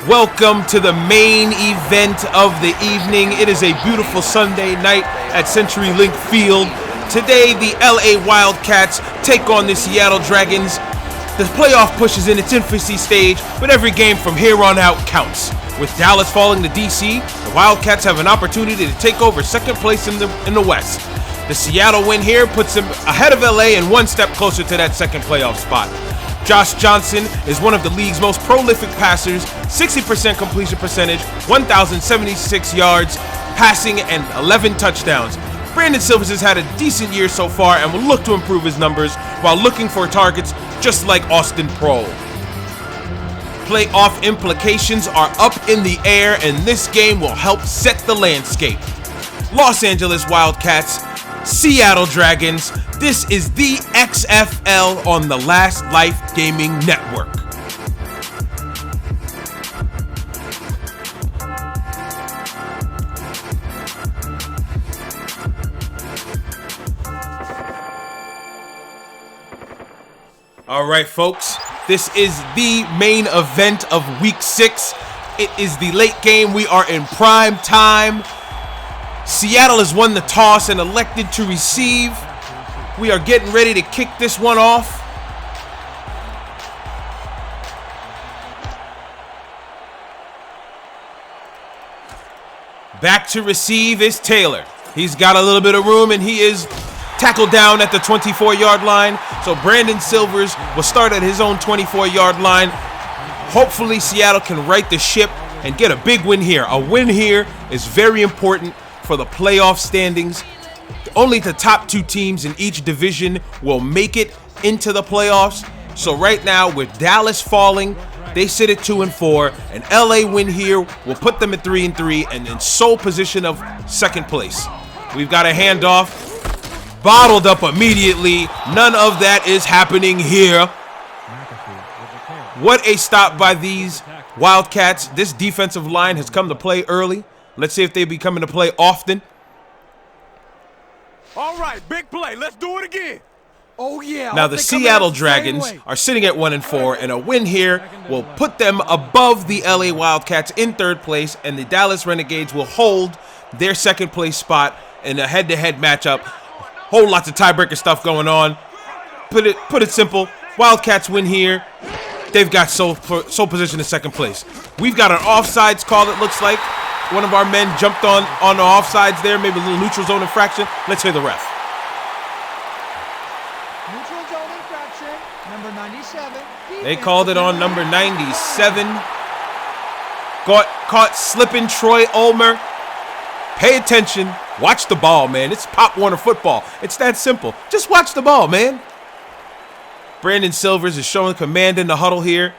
Welcome to the main event of the evening. It is a beautiful Sunday night at CenturyLink Field. Today, the LA Wildcats take on the Seattle Dragons. The playoff push is in its infancy stage, but every game from here on out counts. With Dallas falling to DC, the Wildcats have an opportunity to take over second place in the West. The Seattle win here puts them ahead of LA and one step closer to that second playoff spot. Josh Johnson is one of the league's most prolific passers, 60% completion percentage, 1,076 yards passing, and 11 touchdowns. Brandon Silvers has had a decent year so far and will look to improve his numbers while looking for targets just like Austin Prohl. Playoff implications are up in the air, and this game will help set the landscape. Los Angeles Wildcats, Seattle Dragons. This is the XFL on the Last Life Gaming Network. All right, folks, this is the main event of Week 6. It is the late game. We are in prime time. Seattle has won the toss and elected to receive. We are getting ready to kick this one off. Back to receive is Taylor. He's got a little bit of room and he is tackled down at the 24-yard line. So Brandon Silvers will start at his own 24-yard line. Hopefully Seattle can right the ship and get a big win here. A win here is very important for the playoff standings. Only the top two teams in each division will make it into the playoffs. So right now, with Dallas falling, they sit at 2-4, and LA win here will put them at 3-3 and in sole position of second place. We've got a handoff. Bottled up immediately. None of that is happening here. What a stop by these Wildcats. This defensive line has come to play early. Let's see if they be coming to play often. All right, big play. Let's do it again. Oh, yeah. Now, the Seattle Dragons are sitting at 1-4, and a win here will put them above the LA Wildcats in third place, and the Dallas Renegades will hold their second place spot in a head-to-head matchup. Whole lots of tiebreaker stuff going on. Put it simple. Wildcats win here. They've got sole position in second place. We've got an offsides call, it looks like. One of our men jumped on the offsides there, maybe a little neutral zone infraction. Let's hear the ref. Neutral zone infraction, number 97. They called it on number 97. Caught slipping Troy Ulmer. Pay attention. Watch the ball, man. It's Pop Warner football. It's that simple. Just watch the ball, man. Brandon Silvers is showing command in the huddle here.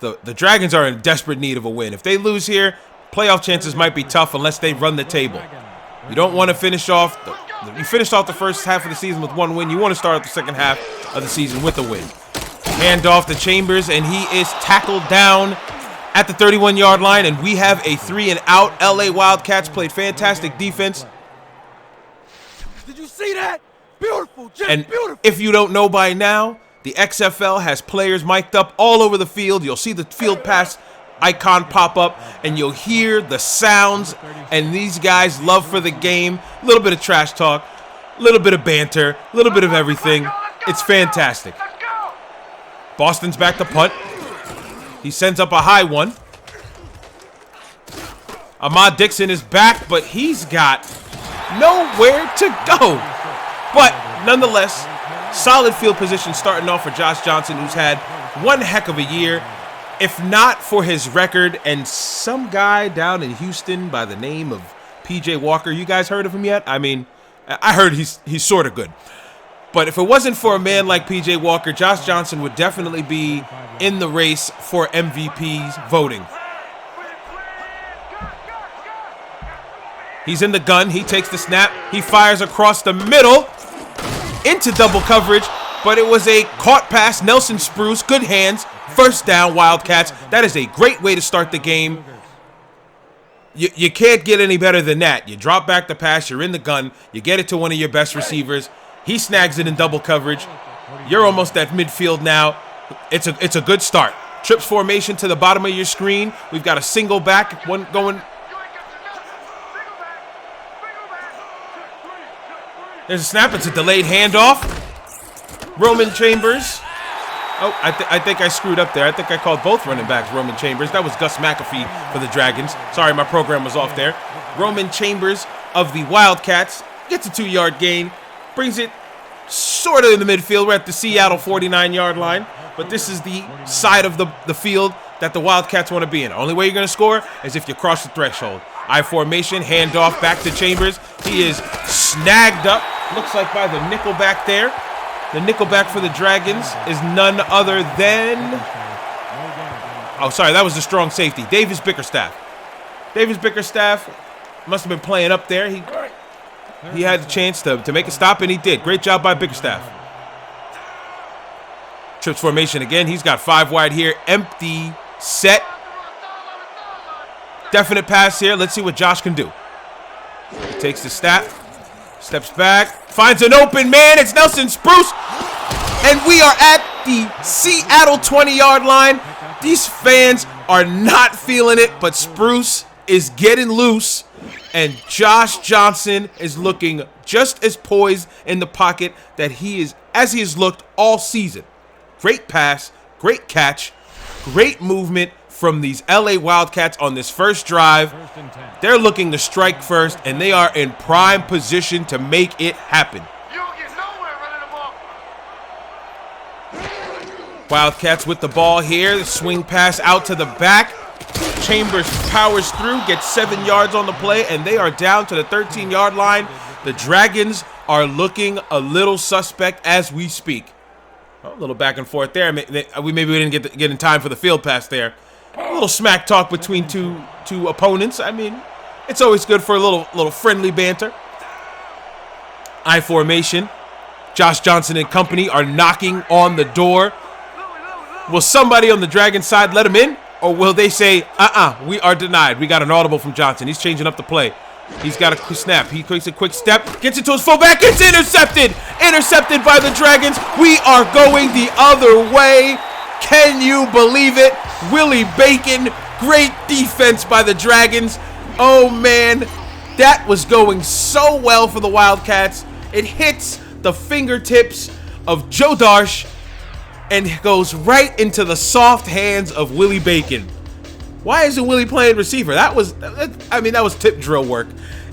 The Dragons are in desperate need of a win. If they lose here, playoff chances might be tough unless they run the table. You don't want to finish off. You finished off the first half of the season with one win. You want to start the second half of the season with a win. Hand off to Chambers, and he is tackled down at the 31-yard line, and we have a 3-and-out. LA Wildcats played fantastic defense. Did you see that? Beautiful, just and beautiful. If you don't know by now, the XFL has players mic'd up all over the field. You'll see the field pass icon pop up, and you'll hear the sounds, and these guys love for the game. A little bit of trash talk, a little bit of banter, a little bit of everything. It's fantastic. Boston's back to punt. He sends up a high one. Ahmad Dixon is back, but he's got nowhere to go. But nonetheless, solid field position starting off for Josh Johnson, who's had one heck of a year. If not for his record and some guy down in Houston by the name of PJ Walker. You guys heard of him yet? I mean, I heard he's sort of good. But if it wasn't for a man like PJ Walker, Josh Johnson would definitely be in the race for MVP's voting. He's in the gun. He takes the snap. He fires across the middle into double coverage, but it was a caught pass. Nelson Spruce, good hands. First down, Wildcats. That is a great way to start the game. You can't get any better than that. You drop back the pass. You're in the gun. You get it to one of your best receivers. He snags it in double coverage. You're almost at midfield now. It's a good start. Trips formation to the bottom of your screen. We've got a single back, one going. There's a snap. It's a delayed handoff. Roman Chambers. Oh, I think I screwed up there. I think I called both running backs Roman Chambers. That was Gus McAfee for the Dragons. Sorry, my program was off there. Roman Chambers of the Wildcats gets a 2-yard gain. Brings it sort of in the midfield. We're at the Seattle 49-yard line. But this is the side of the field that the Wildcats want to be in. Only way you're going to score is if you cross the threshold. I formation, handoff back to Chambers. He is snagged up. Looks like by the nickel back there. The nickelback for the Dragons is none other than... Oh, sorry, that was the strong safety. Davis Bickerstaff. Davis Bickerstaff must have been playing up there. He had the chance to make a stop, and he did. Great job by Bickerstaff. Trips formation again. He's got 5 wide here. Empty set. Definite pass here. Let's see what Josh can do. Takes the snap. Steps back, finds an open man. It's Nelson Spruce. And we are at the Seattle 20-yard line. These fans are not feeling it, but Spruce is getting loose. And Josh Johnson is looking just as poised in the pocket that he has looked all season. Great pass, great catch, great movement from these LA Wildcats on this first drive. They're looking to strike first, and they are in prime position to make it happen. Wildcats with the ball here. The swing pass out to the back. Chambers powers through, gets 7 yards on the play, and they are down to the 13-yard line. The Dragons are looking a little suspect as we speak. Oh, a little back and forth there. Maybe we didn't get in time for the field pass there. A little smack talk between two opponents. I mean, it's always good for a little friendly banter. I formation. Josh Johnson and company are knocking on the door. Will somebody on the Dragon side let him in? Or will they say, we are denied. We got an audible from Johnson. He's changing up the play. He's got a quick snap. He takes a quick step. Gets it to his fullback. It's intercepted. Intercepted by the Dragons. We are going the other way. Can you believe it? Willie Bacon. Great defense by the Dragons. Oh, man. That was going so well for the Wildcats. It hits the fingertips of Joe Darsh and goes right into the soft hands of Willie Bacon. Why isn't Willie playing receiver? That was tip drill work.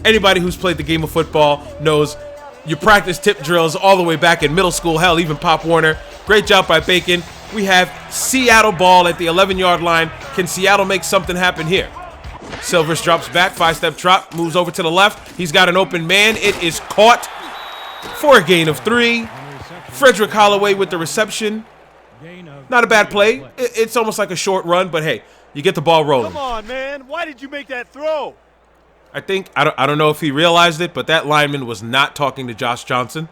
Anybody who's played the game of football knows you practice tip drills all the way back in middle school. Hell, even Pop Warner. Great job by Bacon. We have Seattle ball at the 11-yard line. Can Seattle make something happen here? Silvers drops back, 5-step drop, moves over to the left. He's got an open man. It is caught for a gain of 3. Frederick Holloway with the reception. Not a bad play. It's almost like a short run, but hey, you get the ball rolling. Come on, man. Why did you make that throw? I don't know if he realized it, but that lineman was not talking to Josh Johnson.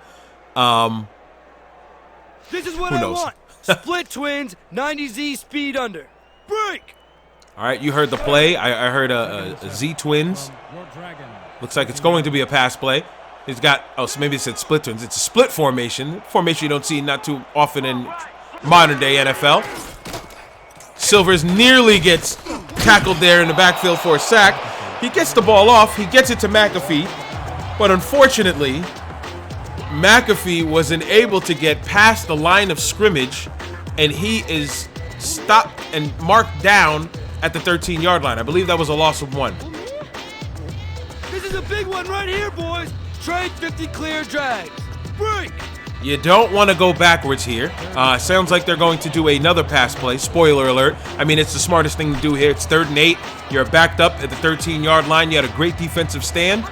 This is what I want. Split twins, 90Z speed under. Break. All right, you heard the play. I heard a Z twins. Looks like it's going to be a pass play. He's got, so maybe it said split twins. It's a split formation. Formation you don't see not too often in modern day NFL. Silvers nearly gets tackled there in the backfield for a sack. He gets the ball off. He gets it to McAfee. But unfortunately, McAfee wasn't able to get past the line of scrimmage, and he is stopped and marked down at the 13-yard line. I believe that was a loss of 1. This is a big one right here, boys. Trade 50 clear drags. Break. You don't want to go backwards here. Sounds like they're going to do another pass play. Spoiler alert. I mean, it's the smartest thing to do here. It's 3rd and 8. You're backed up at the 13-yard line. You had a great defensive stand.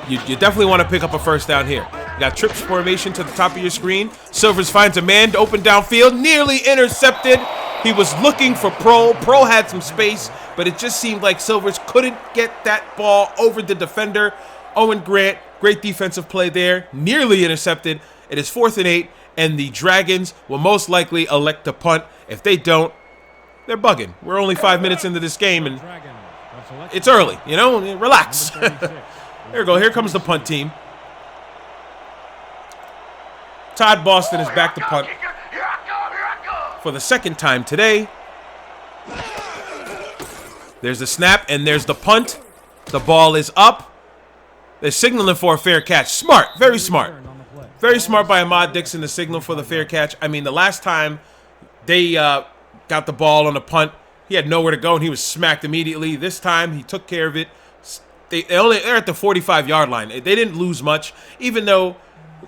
You definitely want to pick up a first down here. You got trips formation to the top of your screen. Silvers finds a man open downfield. Nearly intercepted. He was looking for Pro. Pro had some space, but it just seemed like Silvers couldn't get that ball over the defender. Owen Grant, great defensive play there. Nearly intercepted. It is 4th and 8, and the Dragons will most likely elect to punt. If they don't, they're bugging. We're only 5 minutes into this game, and it's early, you know? Relax. There we go. Here comes the punt team. Todd Boston is back to punt for the 2nd time today. There's the snap, and there's the punt. The ball is up. They're signaling for a fair catch. Smart, very smart. Very smart by Ahmad Dixon to signal for the fair catch. I mean, the last time they got the ball on the punt, he had nowhere to go, and he was smacked immediately. This time, he took care of it. They're at the 45-yard line. They didn't lose much, even though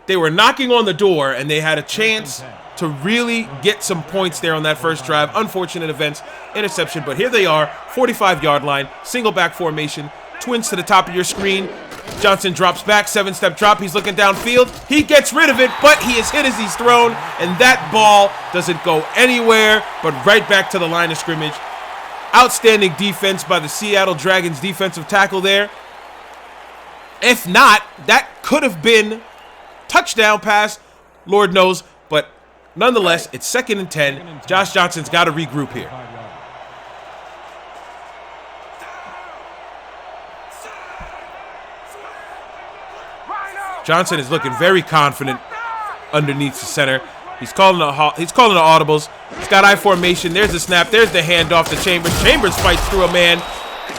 they were knocking on the door, and they had a chance to really get some points there on that first drive. Unfortunate events, interception, but here they are, 45-yard line, single back formation, twins to the top of your screen. Johnson drops back, 7-step drop. He's looking downfield. He gets rid of it, but he is hit as he's thrown, and that ball doesn't go anywhere, but right back to the line of scrimmage. Outstanding defense by the Seattle Dragons defensive tackle there. If not, that could have been touchdown pass, Lord knows, but nonetheless, it's 2nd and 10. Josh Johnson's got to regroup here. Johnson is looking very confident underneath the center. He's calling the audibles. He's got I formation. There's the snap. There's the handoff to Chambers. Chambers fights through a man.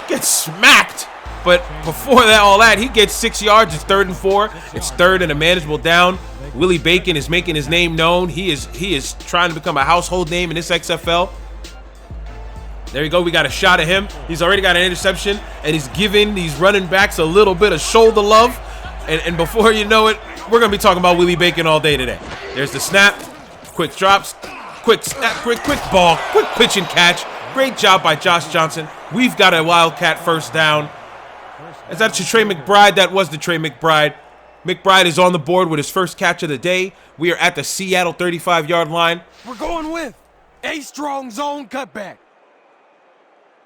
Gets smacked. But before that, he gets 6 yards. It's 3rd and 4. It's 3rd and a manageable down. Willie Bacon is making his name known. He is trying to become a household name in this XFL. There you go. We got a shot at him. He's already got an interception, and he's giving these running backs a little bit of shoulder love. And before you know it, we're going to be talking about Willie Bacon all day today. There's the snap. Quick drops. Quick snap. Quick ball. Quick pitch and catch. Great job by Josh Johnson. We've got a Wildcat first down. Is that Trey McBride? That was the Trey McBride. McBride is on the board with his first catch of the day. We are at the Seattle 35-yard line. We're going with a strong zone cutback.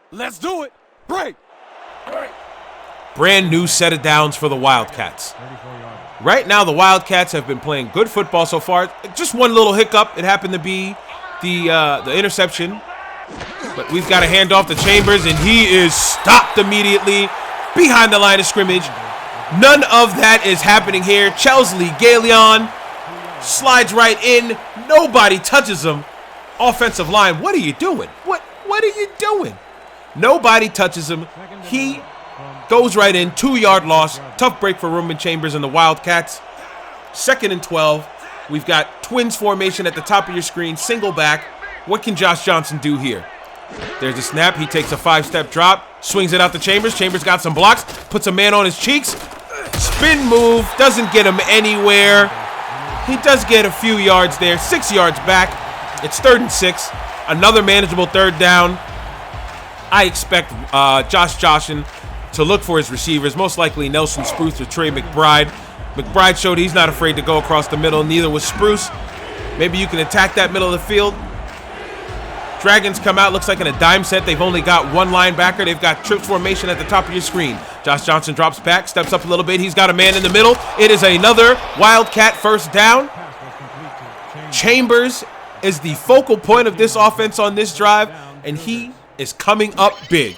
Let's do it. Break. Brand new set of downs for the Wildcats. Right now, the Wildcats have been playing good football so far. Just one little hiccup. It happened to be the interception. But we've got a handoff to Chambers, and he is stopped immediately behind the line of scrimmage. None of that is happening here. Chesley Galeon slides right in. Nobody touches him. Offensive line, what are you doing? What are you doing? Nobody touches him. He goes right in. 2-yard loss. Tough break for Roman Chambers and the Wildcats. 2nd and 12. We've got twins formation at the top of your screen. Single back. What can Josh Johnson do here? There's a snap. He takes a 5-step drop. Swings it out to Chambers. Chambers got some blocks. Puts a man on his cheeks. Spin move. Doesn't get him anywhere. He does get a few yards there. 6 yards back. It's 3rd and 6. Another manageable 3rd down. I expect Josh Johnson to look for his receivers, most likely Nelson Spruce or Trey McBride. McBride showed he's not afraid to go across the middle. Neither was Spruce. Maybe you can attack that middle of the field. Dragons come out, looks like in a dime set. They've only got one linebacker. They've got trips formation at the top of your screen. Josh Johnson drops back, steps up a little bit. He's got a man in the middle. It is another Wildcat first down. Chambers is the focal point of this offense on this drive, and he is coming up big.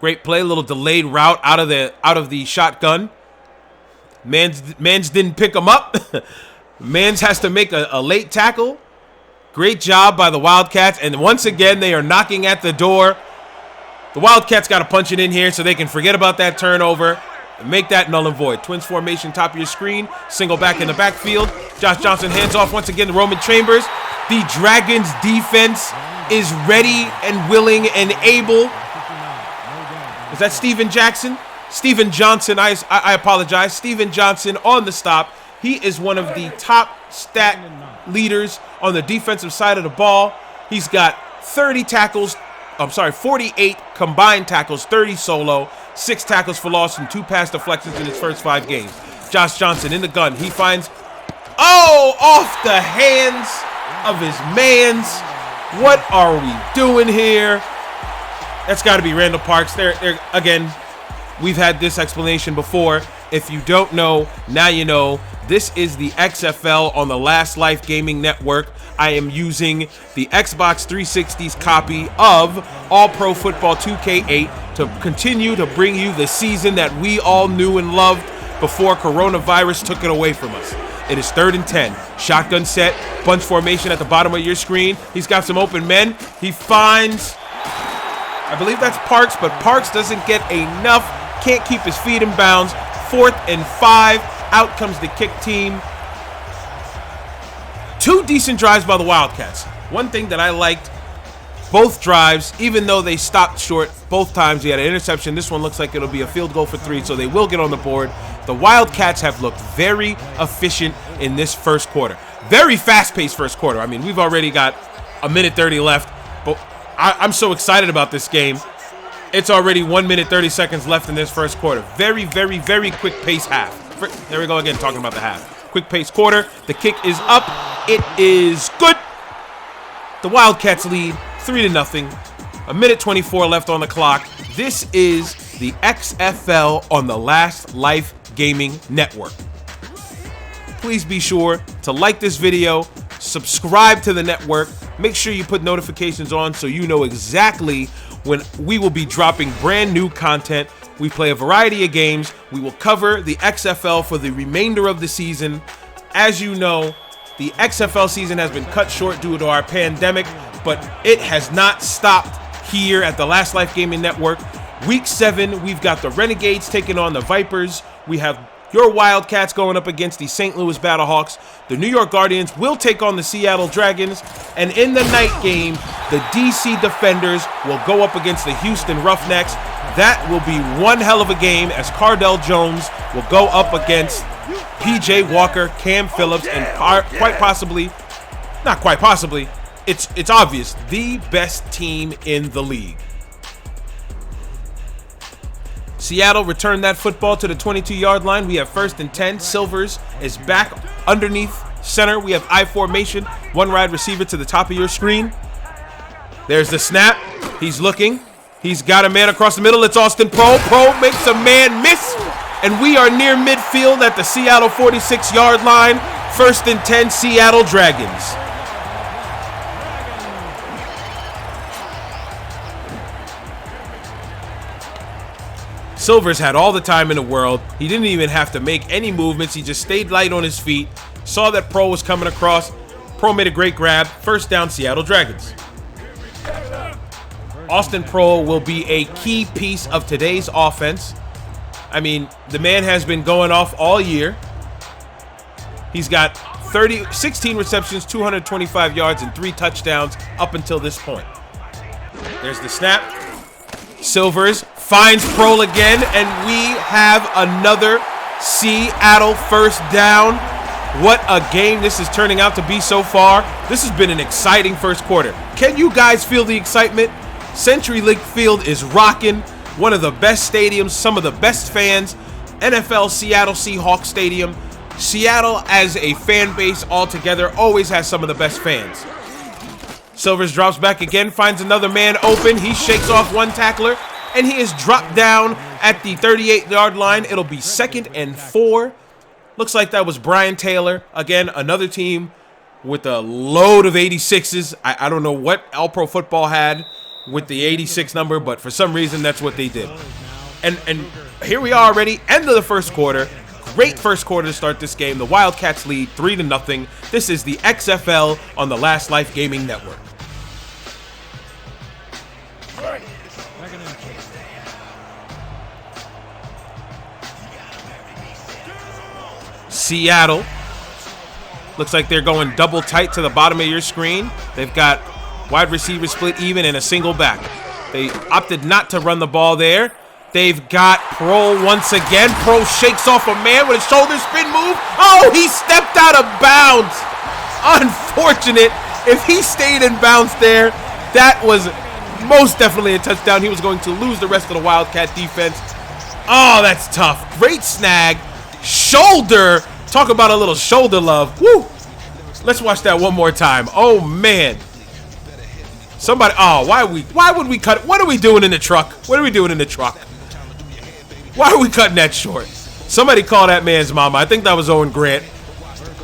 Great play, a little delayed route out of the shotgun. Mans didn't pick him up. Mans has to make a late tackle. Great job by the Wildcats, and once again they are knocking at the door. The Wildcats got to punch it in here so they can forget about that turnover and make that null and void. Twins formation, top of your screen, single back in the backfield. Josh Johnson hands off once again to Roman Chambers. The Dragons defense is ready and willing and able. Is that Steven Jackson? Steven Johnson, I apologize. Steven Johnson on the stop. He is one of the top stat leaders on the defensive side of the ball. He's got 48 combined tackles, 30 solo, 6 tackles for loss, and 2 pass deflections in his first 5 games. Josh Johnson in the gun. He finds, off the hands of his mans. What are we doing here? That's got to be Randall Parks. They're again, we've had this explanation before. If you don't know, now you know. This is the XFL on the Last Life Gaming Network. I am using the Xbox 360's copy of All Pro Football 2K8 to continue to bring you the season that we all knew and loved before coronavirus took it away from us. It is 3rd and 10. Shotgun set, bunch formation at the bottom of your screen. He's got some open men. He finds I believe that's Parks, but Parks doesn't get enough. Can't keep his feet in bounds. 4th and 5. Out comes the kick team. 2 decent drives by the Wildcats. One thing that I liked, both drives, even though they stopped short both times, he had an interception. This one looks like it'll be a field goal for 3, so they will get on the board. The Wildcats have looked very efficient in this first quarter. Very fast-paced first quarter. I mean, we've already got a minute 30 left, but I'm so excited about this game. It's already 1 minute 30 seconds left in this first quarter. Very, very, very quick pace half. There we go again, talking about the half. Quick pace quarter. The kick is up. It is good. The Wildcats lead 3-0. A minute 24 left on the clock. This is the XFL on the Last Life Gaming Network. Please be sure to like this video, subscribe to the network, make sure you put notifications on so you know exactly when we will be dropping brand new content. We play a variety of games. We will cover the XFL for the remainder of the season. As you know, the XFL season has been cut short due to our pandemic, but it has not stopped here at the Last Life Gaming Network. Week 7, we've got the Renegades taking on the Vipers. We have your Wildcats going up against the St. Louis Battlehawks. The New York Guardians will take on the Seattle Dragons. And in the night game, the DC Defenders will go up against the Houston Roughnecks. That will be one hell of a game as Cardell Jones will go up against PJ Walker, Cam Phillips, and quite possibly, not quite possibly, it's obvious, the best team in the league. Seattle returned that football to the 22-yard line. We have 1st and 10. Silvers is back underneath center. We have I formation. One wide receiver to the top of your screen. There's the snap. He's looking. He's got a man across the middle. It's Austin Pro. Pro makes a man miss. And we are near midfield at the Seattle 46-yard line. 1st and 10, Seattle Dragons. Silvers had all the time in the world. He didn't even have to make any movements. He just stayed light on his feet. Saw that Pro was coming across. Pro made a great grab. 1st down, Seattle Dragons. Austin Pro will be a key piece of today's offense. I mean, the man has been going off all year. He's got 16 receptions, 225 yards, and 3 touchdowns up until this point. There's the snap. Silvers finds Pro again, and we have another Seattle 1st down. What a game this is turning out to be so far. This has been an exciting first quarter. Can you guys feel the excitement? CenturyLink Field is rocking. One of the best stadiums, some of the best fans. NFL Seattle Seahawks Stadium. Seattle as a fan base altogether always has some of the best fans. Silvers drops back again, finds another man open. He shakes off one tackler, and he is dropped down at the 38-yard line. It'll be 2nd and 4. Looks like that was Brian Taylor. Again, another team with a load of 86s. I don't know what All Pro Football had with the 86 number, but for some reason, that's what they did. And here we are already, end of the first quarter. Great first quarter to start this game. The Wildcats lead 3-0. This is the XFL on the Last Life Gaming Network. Seattle. Looks like they're going double tight to the bottom of your screen. They've got wide receivers split even and a single back. They opted not to run the ball there. They've got Pro once again. Pro shakes off a man with a shoulder spin move. Oh, he stepped out of bounds. Unfortunate. If he stayed in bounds there, that was most definitely a touchdown. He was going to lose the rest of the Wildcat defense. Oh, that's tough. Great snag. Shoulder. Talk about a little shoulder love. Woo. Let's watch that one more time. Oh, man. Somebody, why would we cut? What are we doing in the truck? What are we doing in the truck? Why are we cutting that short? Somebody call that man's mama. I think that was Owen Grant.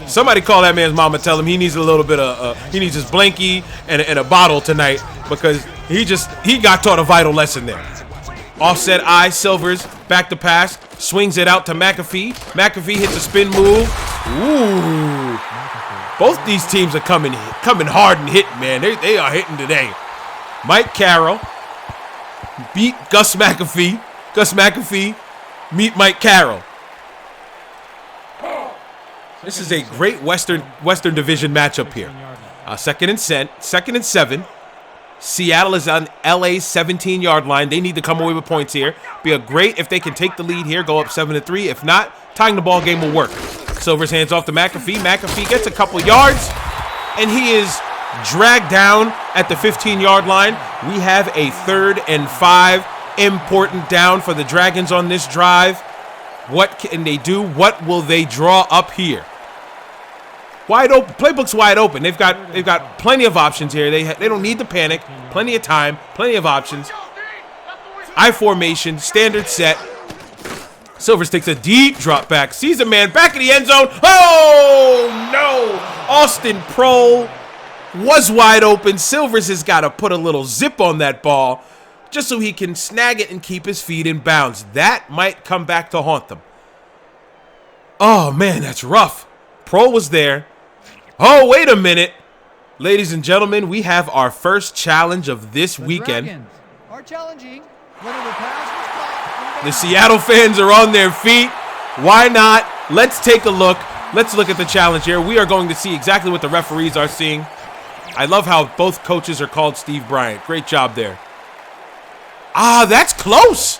Somebody call that man's mama. Tell him he needs a little bit of, he needs his blankie and a bottle tonight because he got taught a vital lesson there. Offset eye, Silvers, back to pass, swings it out to McAfee. McAfee hits a spin move. Ooh. Both these teams are coming hard and hitting, man. They are hitting today. Mike Carroll beat Gus McAfee. Gus McAfee meet Mike Carroll. This is a great Western Division matchup here. Second and 7. Seattle is on LA's 17-yard line. They need to come away with points here. Be a great if they can take the lead here, go up 7-3. If not, tying the ball game will work. Silvers hands off to McAfee. McAfee gets a couple yards, and he is dragged down at the 15-yard line. We have a 3rd and 5. Important down for the Dragons on this drive. What can they do? What will they draw up here? Wide open. Playbook's wide open. They've got plenty of options here. They don't need to panic. Plenty of time. Plenty of options. I formation. Standard set. Silvers takes a deep drop back. Sees a man back in the end zone. Oh, no. Austin Prohl was wide open. Silvers has got to put a little zip on that ball just so he can snag it and keep his feet in bounds. That might come back to haunt them. Oh, man, that's rough. Prohl was there. Oh, wait a minute. Ladies and gentlemen, we have our first challenge of this weekend. Dragons are challenging whether the pass was caught. The Seattle fans are on their feet. Why not? Let's take a look. Let's look at the challenge here. We are going to see exactly what the referees are seeing. I love how both coaches are called Steve Bryant. Great job there. Ah, that's close.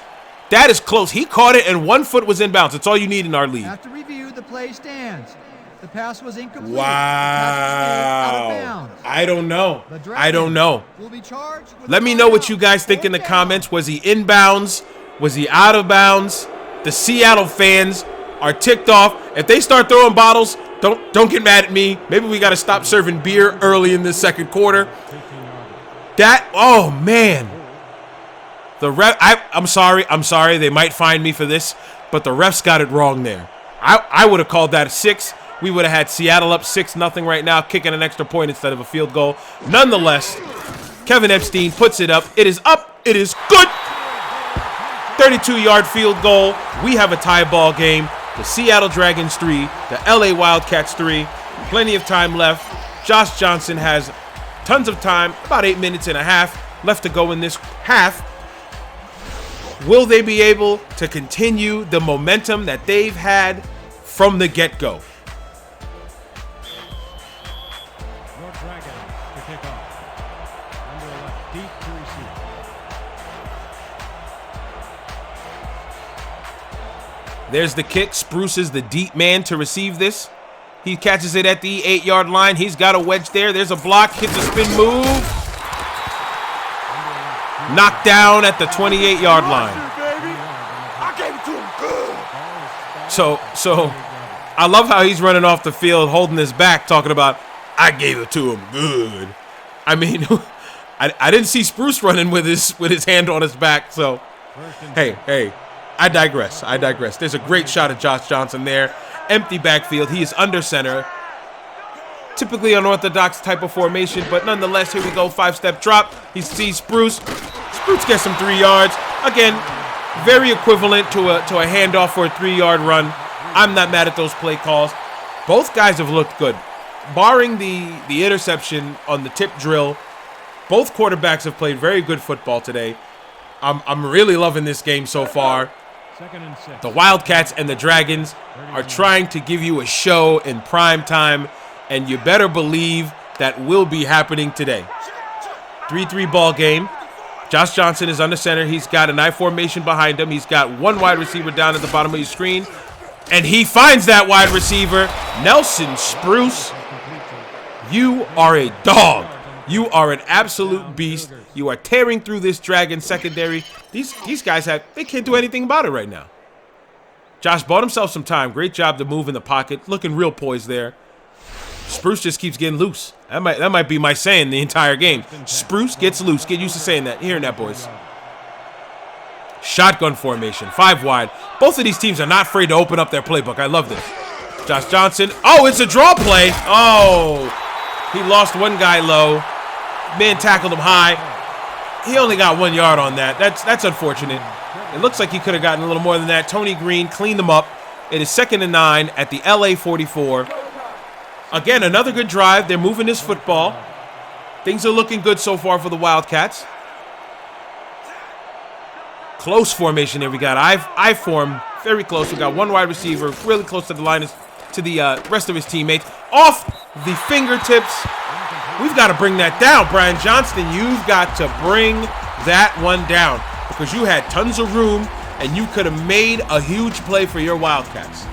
That is close. He caught it and 1 foot was in bounds. That's all you need in our league. After review, the play stands. The pass was incomplete. Wow. Out of bounds. I don't know. I don't know. Will be charged with Let me know what you guys think in the comments. Was he in bounds? Was he out of bounds? The Seattle fans are ticked off. If they start throwing bottles, don't get mad at me. Maybe we got to stop serving beer early in this second quarter. Oh man. The ref, I'm sorry. They might find me for this, but the refs got it wrong there. I would have called that a 6. We would have had Seattle up 6-0 right now, kicking an extra point instead of a field goal. Nonetheless, Kevin Epstein puts it up. It is up. It is good. 32-yard field goal. We have a tie ball game. The Seattle Dragons 3, the LA Wildcats 3. Plenty of time left. Josh Johnson has tons of time, about 8 minutes and a half left to go in this half. Will they be able to continue the momentum that they've had from the get-go? Your Dragons to kick off. Under left, deep to receive. There's the kick. Spruce is the deep man to receive this. He catches it at the 8-yard line. He's got a wedge there. There's a block. Hits a spin move. Knocked down at the 28-yard line. I gave it to him good. So I love how he's running off the field holding his back talking about, I gave it to him good. I mean, I didn't see Spruce running with his hand on his back. So, hey, I digress. There's a great shot of Josh Johnson there. Empty backfield. He is under center. Typically unorthodox type of formation, but nonetheless, here we go. 5-step drop. He sees Spruce. Spruce gets him 3 yards. Again, very equivalent to a handoff for a 3-yard run. I'm not mad at those play calls. Both guys have looked good. Barring the interception on the tip drill, both quarterbacks have played very good football today. I'm really loving this game so far. The Wildcats and the Dragons are trying to give you a show in prime time, and you better believe that will be happening today. 3-3 ball game. Josh Johnson is under center. He's got an I formation behind him. He's got one wide receiver down at the bottom of your screen, and he finds that wide receiver, Nelson Spruce. You are a dog. You are an absolute beast. You are tearing through this Dragon secondary. These guys they can't do anything about it right now. Josh bought himself some time. Great job to move in the pocket. Looking real poised there. Spruce just keeps getting loose. That might be my saying the entire game. Spruce gets loose. Get used to saying that. Hearing that, boys. Shotgun formation. 5 wide. Both of these teams are not afraid to open up their playbook. I love this. Josh Johnson. Oh, it's a draw play. Oh, he lost one guy low. Man tackled him high. He only got 1 yard on that. That's unfortunate. It looks like he could have gotten a little more than that. Tony Green cleaned them up. It is 2nd and 9 at the LA 44. Again, another good drive. They're moving this football. Things are looking good so far for the Wildcats. Close formation there. We got I form, very close. We got one wide receiver, really close to the line, to the rest of his teammates. Off the fingertips. We've got to bring that down, Brian Johnston. You've got to bring that one down because you had tons of room and you could have made a huge play for your Wildcats.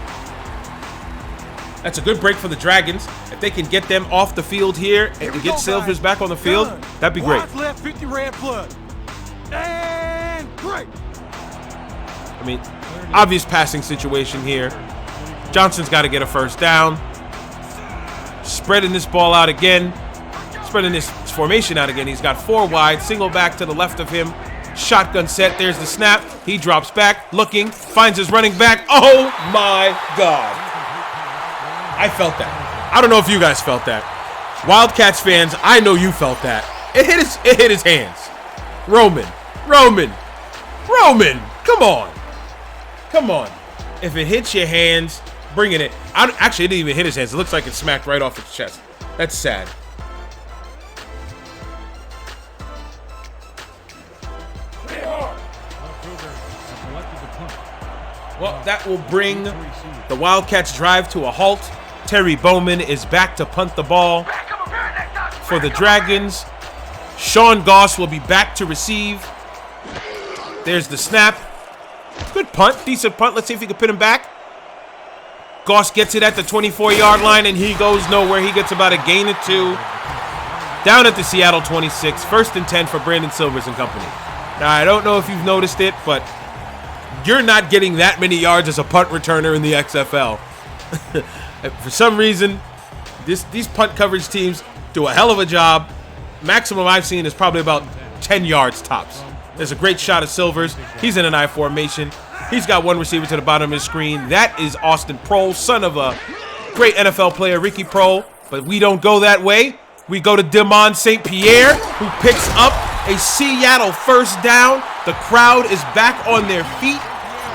That's a good break for the Dragons. If they can get them off the field here and get Silvers back on the field, that'd be great. Left 50 red blood. And great. I mean, obvious passing situation here. Johnson's got to get a first down. Spreading this ball out again. Spreading this formation out again. He's got 4 wide. Single back to the left of him. Shotgun set. There's the snap. He drops back. Looking. Finds his running back. Oh, my God. I felt that. I don't know if you guys felt that. Wildcats fans, I know you felt that. It hit his hands. Roman. Come on. Come on. If it hits your hands, bring it in. Actually, it didn't even hit his hands. It looks like it smacked right off his chest. That's sad. Well, that will bring the Wildcats' drive to a halt. Terry Bowman is back to punt the ball for the Dragons. Sean Goss will be back to receive. There's the snap. Good punt, decent punt. Let's see if he can pin him back. Goss gets it at the 24-yard line, and he goes nowhere. He gets about a gain of 2. Down at the Seattle 26. 1st and 10 for Brandon Silvers and company. Now, I don't know if you've noticed it, but you're not getting that many yards as a punt returner in the XFL. For some reason, these punt coverage teams do a hell of a job. Maximum I've seen is probably about 10 yards tops. There's a great shot of Silvers. He's in an I formation. He's got one receiver to the bottom of his screen. That is Austin Prohl, son of a great NFL player, Ricky Prohl. But we don't go that way. We go to Demond St. Pierre, who picks up a Seattle first down. The crowd is back on their feet.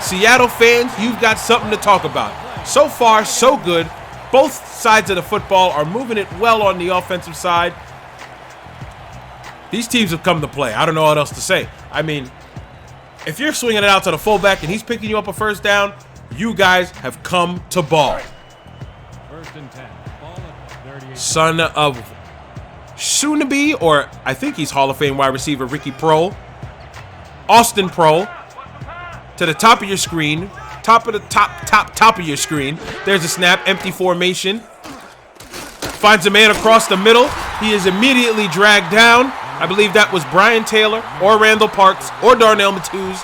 Seattle fans, you've got something to talk about. So far, so good. Both sides of the football are moving it well on the offensive side. These teams have come to play. I don't know what else to say. I mean, if you're swinging it out to the fullback and he's picking you up a first down, you guys have come to ball. 1st and 10. Ball at 38. Son of soon-to-be, or I think he's Hall of Fame wide receiver, Ricky Prohl. Austin Prohl. To the top of your screen. Top of your screen. There's a snap. Empty formation. Finds a man across the middle. He is immediately dragged down. I believe that was Brian Taylor or Randall Parks or Darnell Matthews.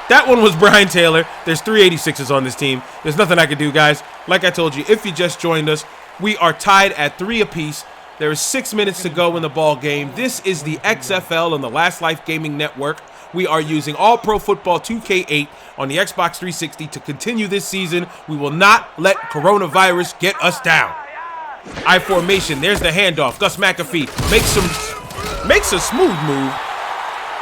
That one was Brian Taylor. There's 386s on this team. There's nothing I can do, guys. Like I told you, if you just joined us, we are tied at 3 apiece. There is 6 minutes to go in the ball game. This is the XFL on the Last Life Gaming Network. We are using All Pro Football 2K8 on the Xbox 360 to continue this season. We will not let coronavirus get us down. I formation. There's the handoff. Gus McAfee makes a smooth move.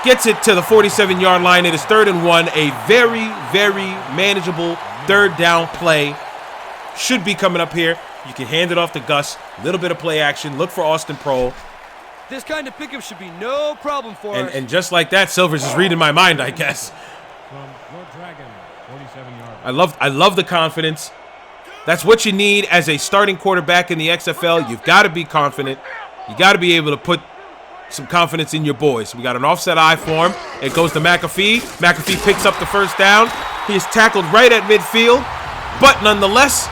Gets it to the 47-yard line. It is 3rd and 1. A very, very manageable 3rd down play. Should be coming up here. You can hand it off to Gus. A little bit of play action. Look for Austin Prohl. This kind of pickup should be no problem for us. And just like that, Silvers is reading my mind, I guess. From your Dragon, 47-yard. I love the confidence. That's what you need as a starting quarterback in the XFL. You've got to be confident. You got to be able to put some confidence in your boys. We got an offset I form. It goes to McAfee. McAfee picks up the first down. He is tackled right at midfield. But nonetheless,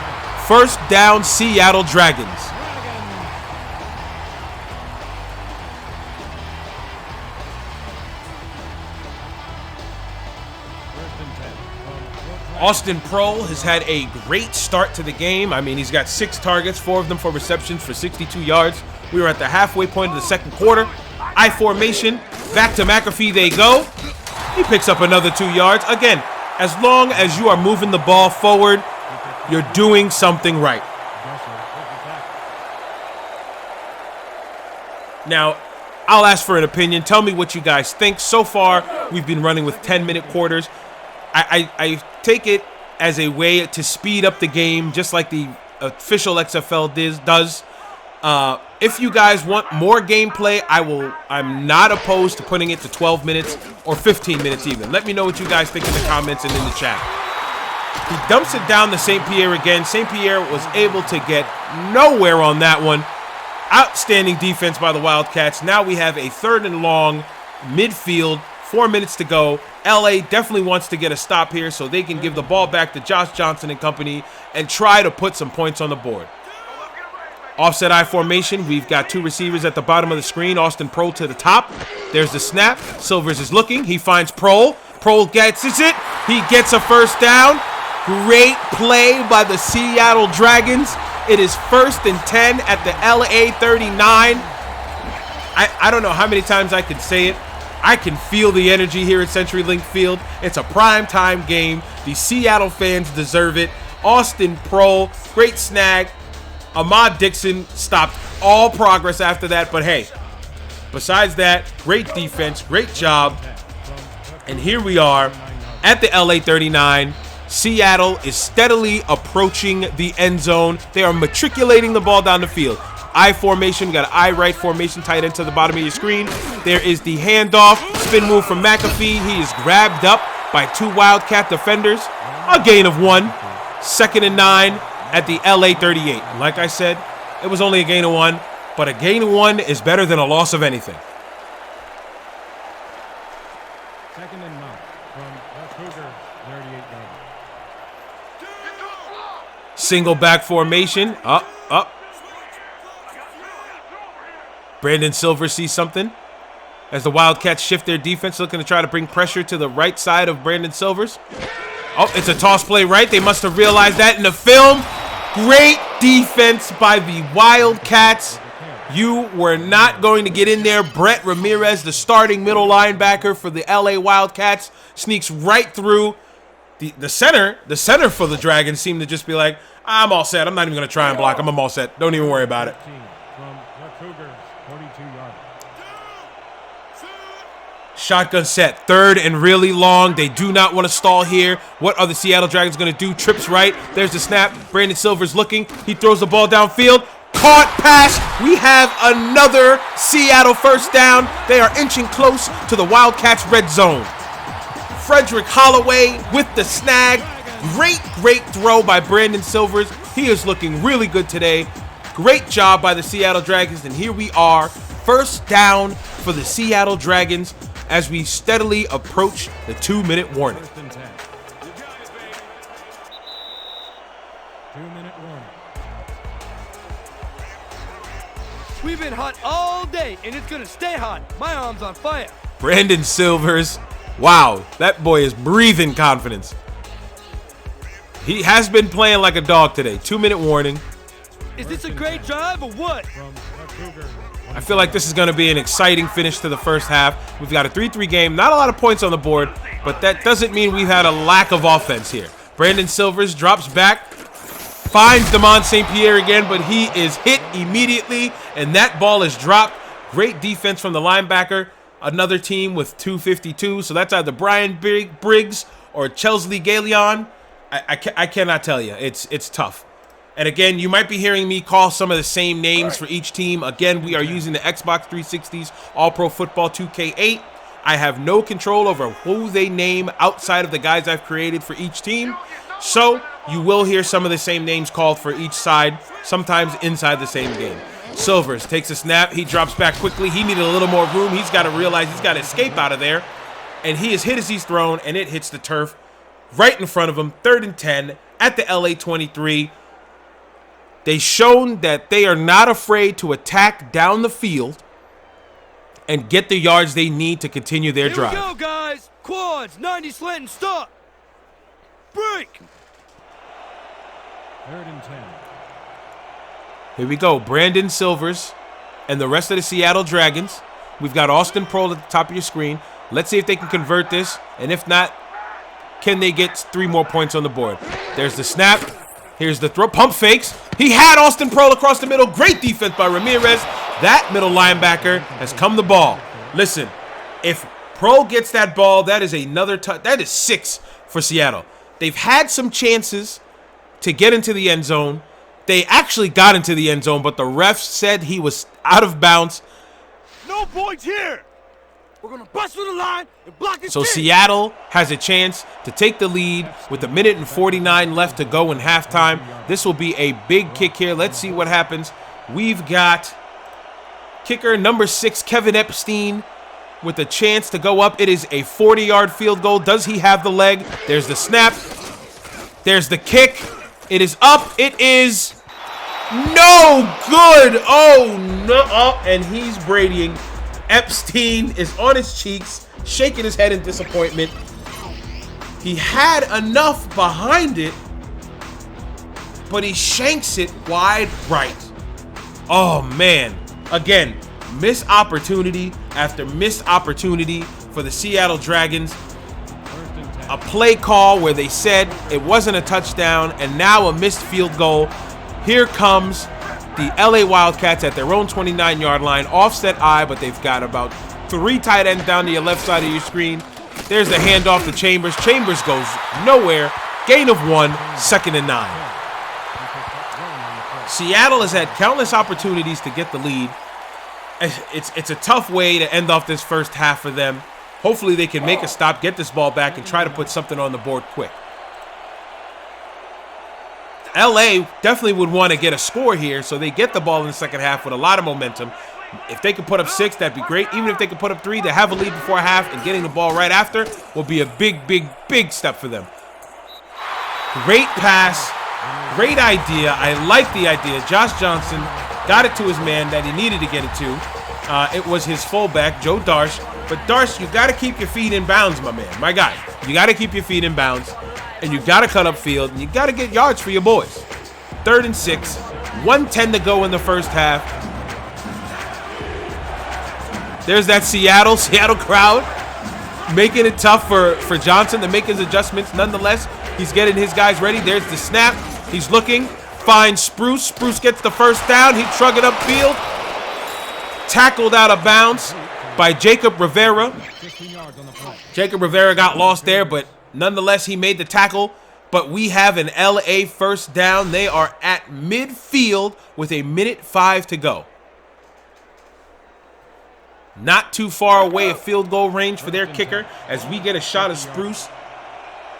first down, Seattle Dragons. Austin Prohl has had a great start to the game. I mean, he's got 6 targets, 4 of them for receptions for 62 yards. We were at the halfway point of the second quarter. I formation, back to McAfee they go. He picks up another 2 yards. Again, as long as you are moving the ball forward, you're doing something right. Now, I'll ask for an opinion. Tell me what you guys think. So far, we've been running with 10-minute quarters. I take it as a way to speed up the game, just like the official XFL does. If you guys want more gameplay, I'm not opposed to putting it to 12 minutes or 15 minutes even. Let me know what you guys think in the comments and in the chat. He dumps it down to St. Pierre again. St. Pierre was able to get nowhere on that one. Outstanding defense by the Wildcats. Now we have a 3rd and long, midfield, 4 minutes to go. LA definitely wants to get a stop here so they can give the ball back to Josh Johnson and company and try to put some points on the board. Offset I formation. We've got 2 receivers at the bottom of the screen. Austin Prohl to the top. There's the snap. Silvers is looking. He finds Prohl. Prohl gets it. He gets a 1st down. Great play by the Seattle Dragons. It is 1st and 10 at the LA 39. I don't know how many times I can say it. I can feel the energy here at CenturyLink Field. It's a prime-time game. The Seattle fans deserve it. Austin Prohl, great snag. Ahmad Dixon stopped all progress after that. But hey, besides that, great defense, great job. And here we are at the LA 39. Seattle is steadily approaching the end zone. They are matriculating the ball down the field. I formation, we got an I right formation tight end to the bottom of your screen. There is the handoff, spin move from McAfee. He is grabbed up by 2 Wildcat defenders. A gain of 1. 2nd and 9 at the LA 38. Like I said, it was only a gain of 1, but a gain of 1 is better than a loss of anything. 2nd and 9 from the Cougar 38-yard. Single back formation. Up. Brandon Silver sees something as the Wildcats shift their defense, looking to try to bring pressure to the right side of Brandon Silvers. Oh, it's a toss play right. They must have realized that in the film. Great defense by the Wildcats. You were not going to get in there. Brett Ramirez, the starting middle linebacker for the LA Wildcats, sneaks right through. The center for the Dragons seemed to just be like, I'm all set. I'm not even going to try and block him. I'm all set. Don't even worry about it. From the Cougars, 42-yard. Shotgun set, 3rd and really long. They do not want to stall here. What are the Seattle Dragons going to do? Trips right. There's the snap. Brandon Silver's looking. He throws the ball downfield. Caught pass. We have another Seattle 1st down. They are inching close to the Wildcats red zone. Frederick Holloway with the snag. Great throw by Brandon Silvers. He is looking really good today. Great job by the Seattle Dragons. And here we are, 1st down for the Seattle Dragons as we steadily approach the 2-minute warning. 2-minute warning. We've been hot all day, and it's gonna stay hot. My arm's on fire. Brandon Silvers. Wow, that boy is breathing confidence. He has been playing like a dog today. 2-minute warning. Is this a great drive or what? From the Cougars. I feel like this is going to be an exciting finish to the first half. We've got a 3-3 game. Not a lot of points on the board, but that doesn't mean we've had a lack of offense here. Brandon Silvers drops back, finds Damon St. Pierre again, but he is hit immediately, and that ball is dropped. Great defense from the linebacker. Another team with 252, so that's either Brian Briggs or Chesley Galeon. I cannot tell you. It's tough. And again, you might be hearing me call some of the same names for each team. Again, we are using the Xbox 360's All-Pro Football 2K8. I have no control over who they name outside of the guys I've created for each team. So you will hear some of the same names called for each side, sometimes inside the same game. Silvers takes a snap. He drops back quickly. He needed a little more room. He's got to realize he's got to escape out of there. And he is hit as he's thrown, and it hits the turf right in front of him. 3rd and 10 at the LA 23. They've shown that they are not afraid to attack down the field and get the yards they need to continue their drive. Here we go, guys. Quads, 90 slant and stop. Break. 3rd and 10. Here we go. Brandon Silvers and the rest of the Seattle Dragons. We've got Austin Prohl at the top of your screen. Let's see if they can convert this. And if not, can they get 3 more points on the board? There's the snap. Here's the throw. Pump fakes. He had Austin Prohl across the middle. Great defense by Ramirez. That middle linebacker has come the ball. Listen, if Prohl gets that ball, that is another touch. That is 6 for Seattle. They've had some chances to get into the end zone. They actually got into the end zone, but the refs said he was out of bounds. No points here. We're going to bust through the line and block his So kick. Seattle has a chance to take the lead with 1:49 left to go in halftime. This will be a big kick here. Let's see what happens. We've got kicker number 6, Kevin Epstein, with a chance to go up. It is a 40-yard field goal. Does he have the leg? There's the snap. There's the kick. It is up. It is no good. Oh, no. Oh, and he's bradying. Epstein is on his cheeks, shaking his head in disappointment. He had enough behind it, but he shanks it wide right. Oh, man. Again, missed opportunity after missed opportunity for the Seattle Dragons. A play call where they said it wasn't a touchdown, and now a missed field goal. Here comes the LA Wildcats at their own 29-yard line. Offset I, but they've got about 3 tight ends down to your left side of your screen. There's the handoff to Chambers. Chambers goes nowhere. Gain of 1, 2nd and 9. Seattle has had countless opportunities to get the lead. It's a tough way to end off this first half for them. Hopefully they can make a stop, get this ball back, and try to put something on the board quick. LA definitely would want to get a score here, so they get the ball in the second half with a lot of momentum. If they could put up 6, that'd be great. Even if they could put up 3, to have a lead before half and getting the ball right after will be a big, big, big step for them. Great pass. Great idea. I like the idea. Josh Johnson got it to his man that he needed to get it to. It was his fullback, Joe Darsh. But Darsh, you got to keep your feet in bounds, my man, my guy. You got to keep your feet in bounds, and you got to cut up field, and you got to get yards for your boys. 3rd and 6, 1:10 to go in the first half. There's that Seattle crowd making it tough for Johnson to make his adjustments. Nonetheless, he's getting his guys ready. There's the snap. He's looking, finds Spruce. Spruce gets the first down. He trug it upfield. Tackled out of bounds by Jacob Rivera. Jacob Rivera got lost there, but nonetheless, he made the tackle. But we have an LA first down. They are at midfield with 1:05 to go. Not too far away of field goal range for their kicker as we get a shot of Spruce.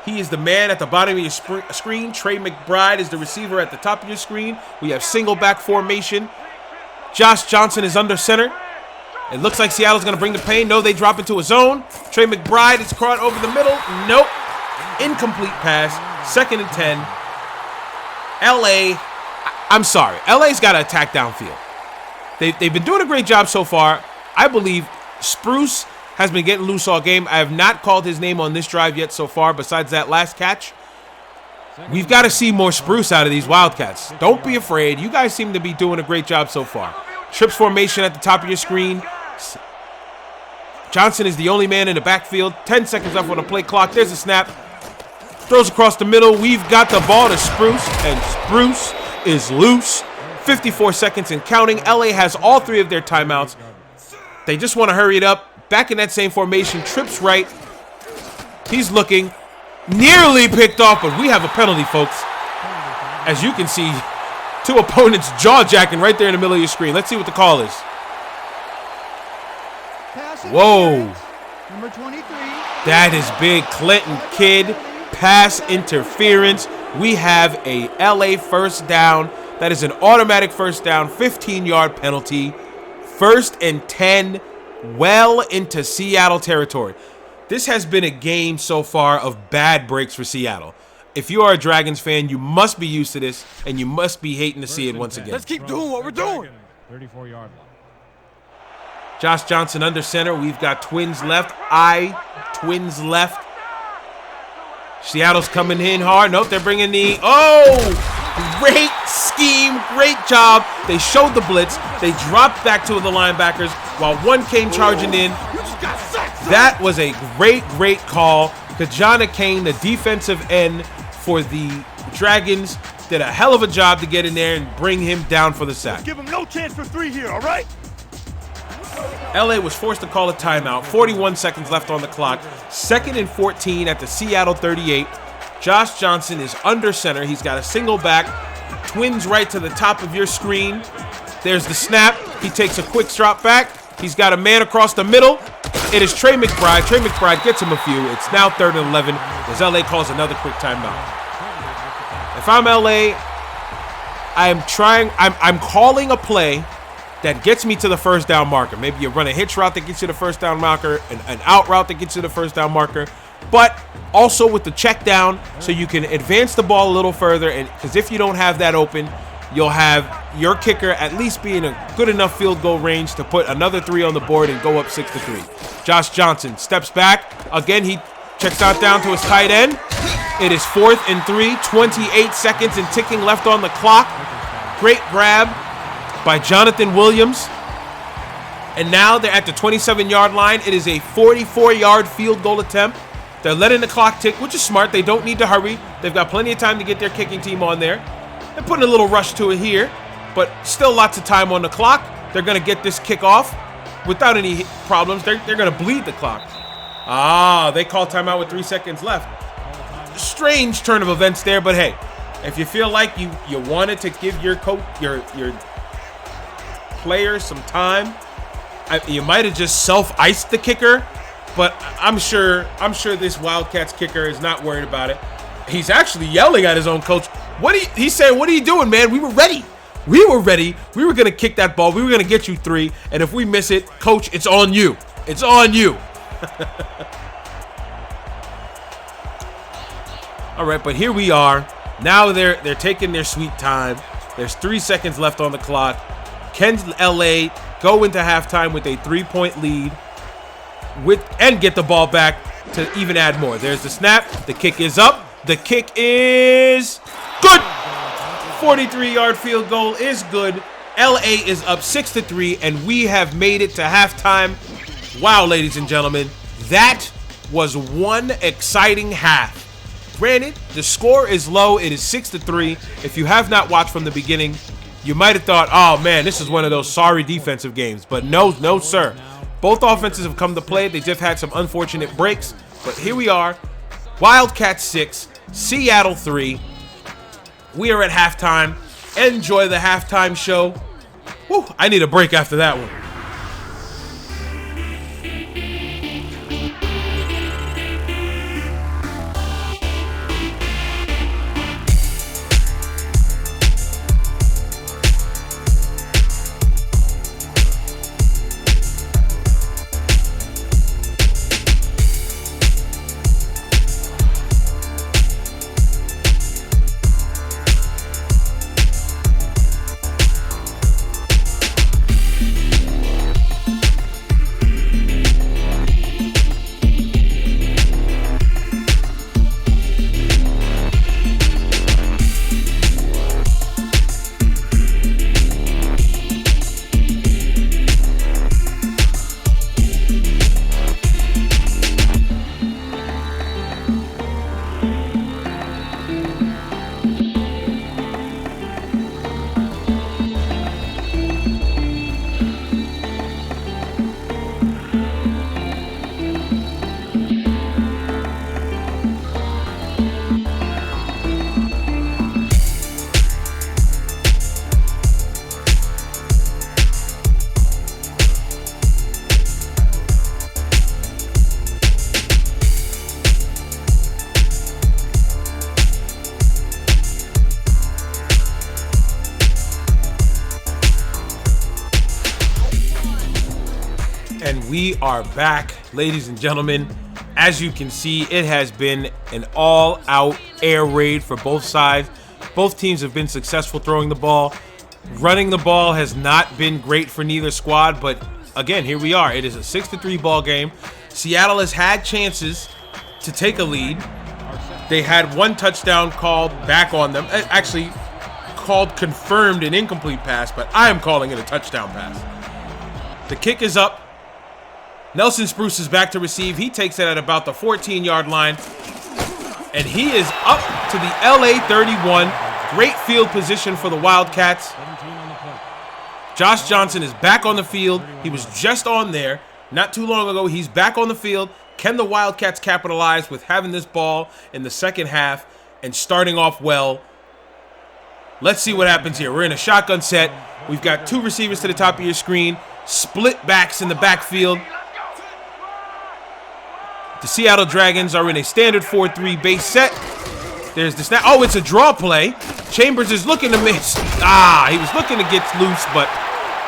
He is the man at the bottom of your screen. Trey McBride is the receiver at the top of your screen. We have single back formation. Josh Johnson is under center. It looks like Seattle's going to bring the pain. No, they drop into a zone. Trey McBride is caught over the middle. Nope. Incomplete pass. 2nd and 10. I'm sorry. LA's got to attack downfield. They've been doing a great job so far. I believe Spruce has been getting loose all game. I have not called his name on this drive yet so far besides that last catch. We've got to see more Spruce out of these Wildcats. Don't be afraid. You guys seem to be doing a great job so far. Trips formation at the top of your screen. Johnson is the only man in the backfield. 10 seconds left on the play clock. There's a snap. Throws across the middle. We've got the ball to Spruce, and Spruce is loose. 54 seconds and counting. LA has all 3 of their timeouts. They just want to hurry it up. Back in that same formation. Trips right. He's looking. Nearly picked off, but we have a penalty, folks. As you can see, 2 opponents jaw-jacking right there in the middle of your screen. Let's see what the call is. Whoa. Number 23. That is big. Clinton Kidd. Pass interference. We have a LA first down. That is an automatic first down. 15-yard penalty. 1st and 10. Well into Seattle territory. This has been a game so far of bad breaks for Seattle. If you are a Dragons fan, you must be used to this, and you must be hating to see it once again. Let's keep doing what we're doing. 34-yard line. Josh Johnson under center. We've got twins left. Twins left. Seattle's coming in hard. Nope, they're bringing the... Oh! Great scheme. Great job. They showed the blitz. They dropped back 2 of the linebackers while 1 came charging in. That was a great, great call. Kajana Kane, the defensive end for the Dragons, did a hell of a job to get in there and bring him down for the sack. Give him no chance for 3 here, all right? LA was forced to call a timeout. 41 seconds left on the clock. 2nd and 14 at the Seattle 38. Josh Johnson is under center. He's got a single back. twins right to the top of your screen. There's the snap. He takes a quick drop back. He's got a man across the middle. It is Trey McBride. Trey McBride gets him a few. It's now 3rd and 11 as LA calls another quick timeout. If I'm LA, I'm calling a play that gets me to the first down marker. Maybe you run a hitch route that gets you the first down marker, an out route that gets you the first down marker, but also with the check down so you can advance the ball a little further. And because if you don't have that open, you'll have your kicker at least be in a good enough field goal range to put another 3 on the board and go up 6-3. Josh Johnson steps back. Again, he checks out down to his tight end. It is 4th and 3, 28 seconds and ticking left on the clock. Great grab by Jonathan Williams. And now they're at the 27-yard line. It is a 44-yard field goal attempt. They're letting the clock tick, which is smart. They don't need to hurry. They've got plenty of time to get their kicking team on there. They're putting a little rush to it here, but still lots of time on the clock. They're going to get this kick off without any problems. They're going to bleed the clock. They call timeout with 3 seconds left. Strange turn of events there, but hey, if you feel like you wanted to give your coach, your players some time, you might have just self-iced the kicker, but I'm sure this Wildcats kicker is not worried about it. He's actually yelling at his own coach. He said, "What are you doing, man? We were ready. We were ready. We were going to kick that ball. We were going to get you 3. And if we miss it, coach, it's on you. It's on you." All right, but here we are. Now they're taking their sweet time. There's 3 seconds left on the clock. Can LA go into halftime with a 3-point lead and get the ball back to even add more? There's the snap. The kick is up. The kick is good. 43-yard field goal is good. LA is up 6-3, and we have made it to halftime. Wow, ladies and gentlemen, that was one exciting half. Granted, the score is low. It is 6-3. If you have not watched from the beginning, you might have thought, oh man, this is one of those sorry defensive games. But no, sir. Both offenses have come to play. They just had some unfortunate breaks. But here we are. Wildcats 6, Seattle 3. We are at halftime. Enjoy the halftime show. Whew, I need a break after that one. And we are back, ladies and gentlemen. As you can see, it has been an all-out air raid for both sides. Both teams have been successful throwing the ball. Running the ball has not been great for neither squad, but again, here we are. It is a 6-3 ball game. Seattle has had chances to take a lead. They had one touchdown called back on them. Actually, called confirmed an incomplete pass, but I am calling it a touchdown pass. The kick is up. Nelson Spruce is back to receive. He takes it at about the 14-yard line. And he is up to the LA 31. Great field position for the Wildcats. Josh Johnson is back on the field. He was just on there not too long ago. He's back on the field. Can the Wildcats capitalize with having this ball in the second half and starting off well? Let's see what happens here. We're in a shotgun set. We've got 2 receivers to the top of your screen. Split backs in the backfield. The Seattle Dragons are in a standard 4-3 base set. There's the snap. Oh, it's a draw play. Chambers is looking to miss. He was looking to get loose, but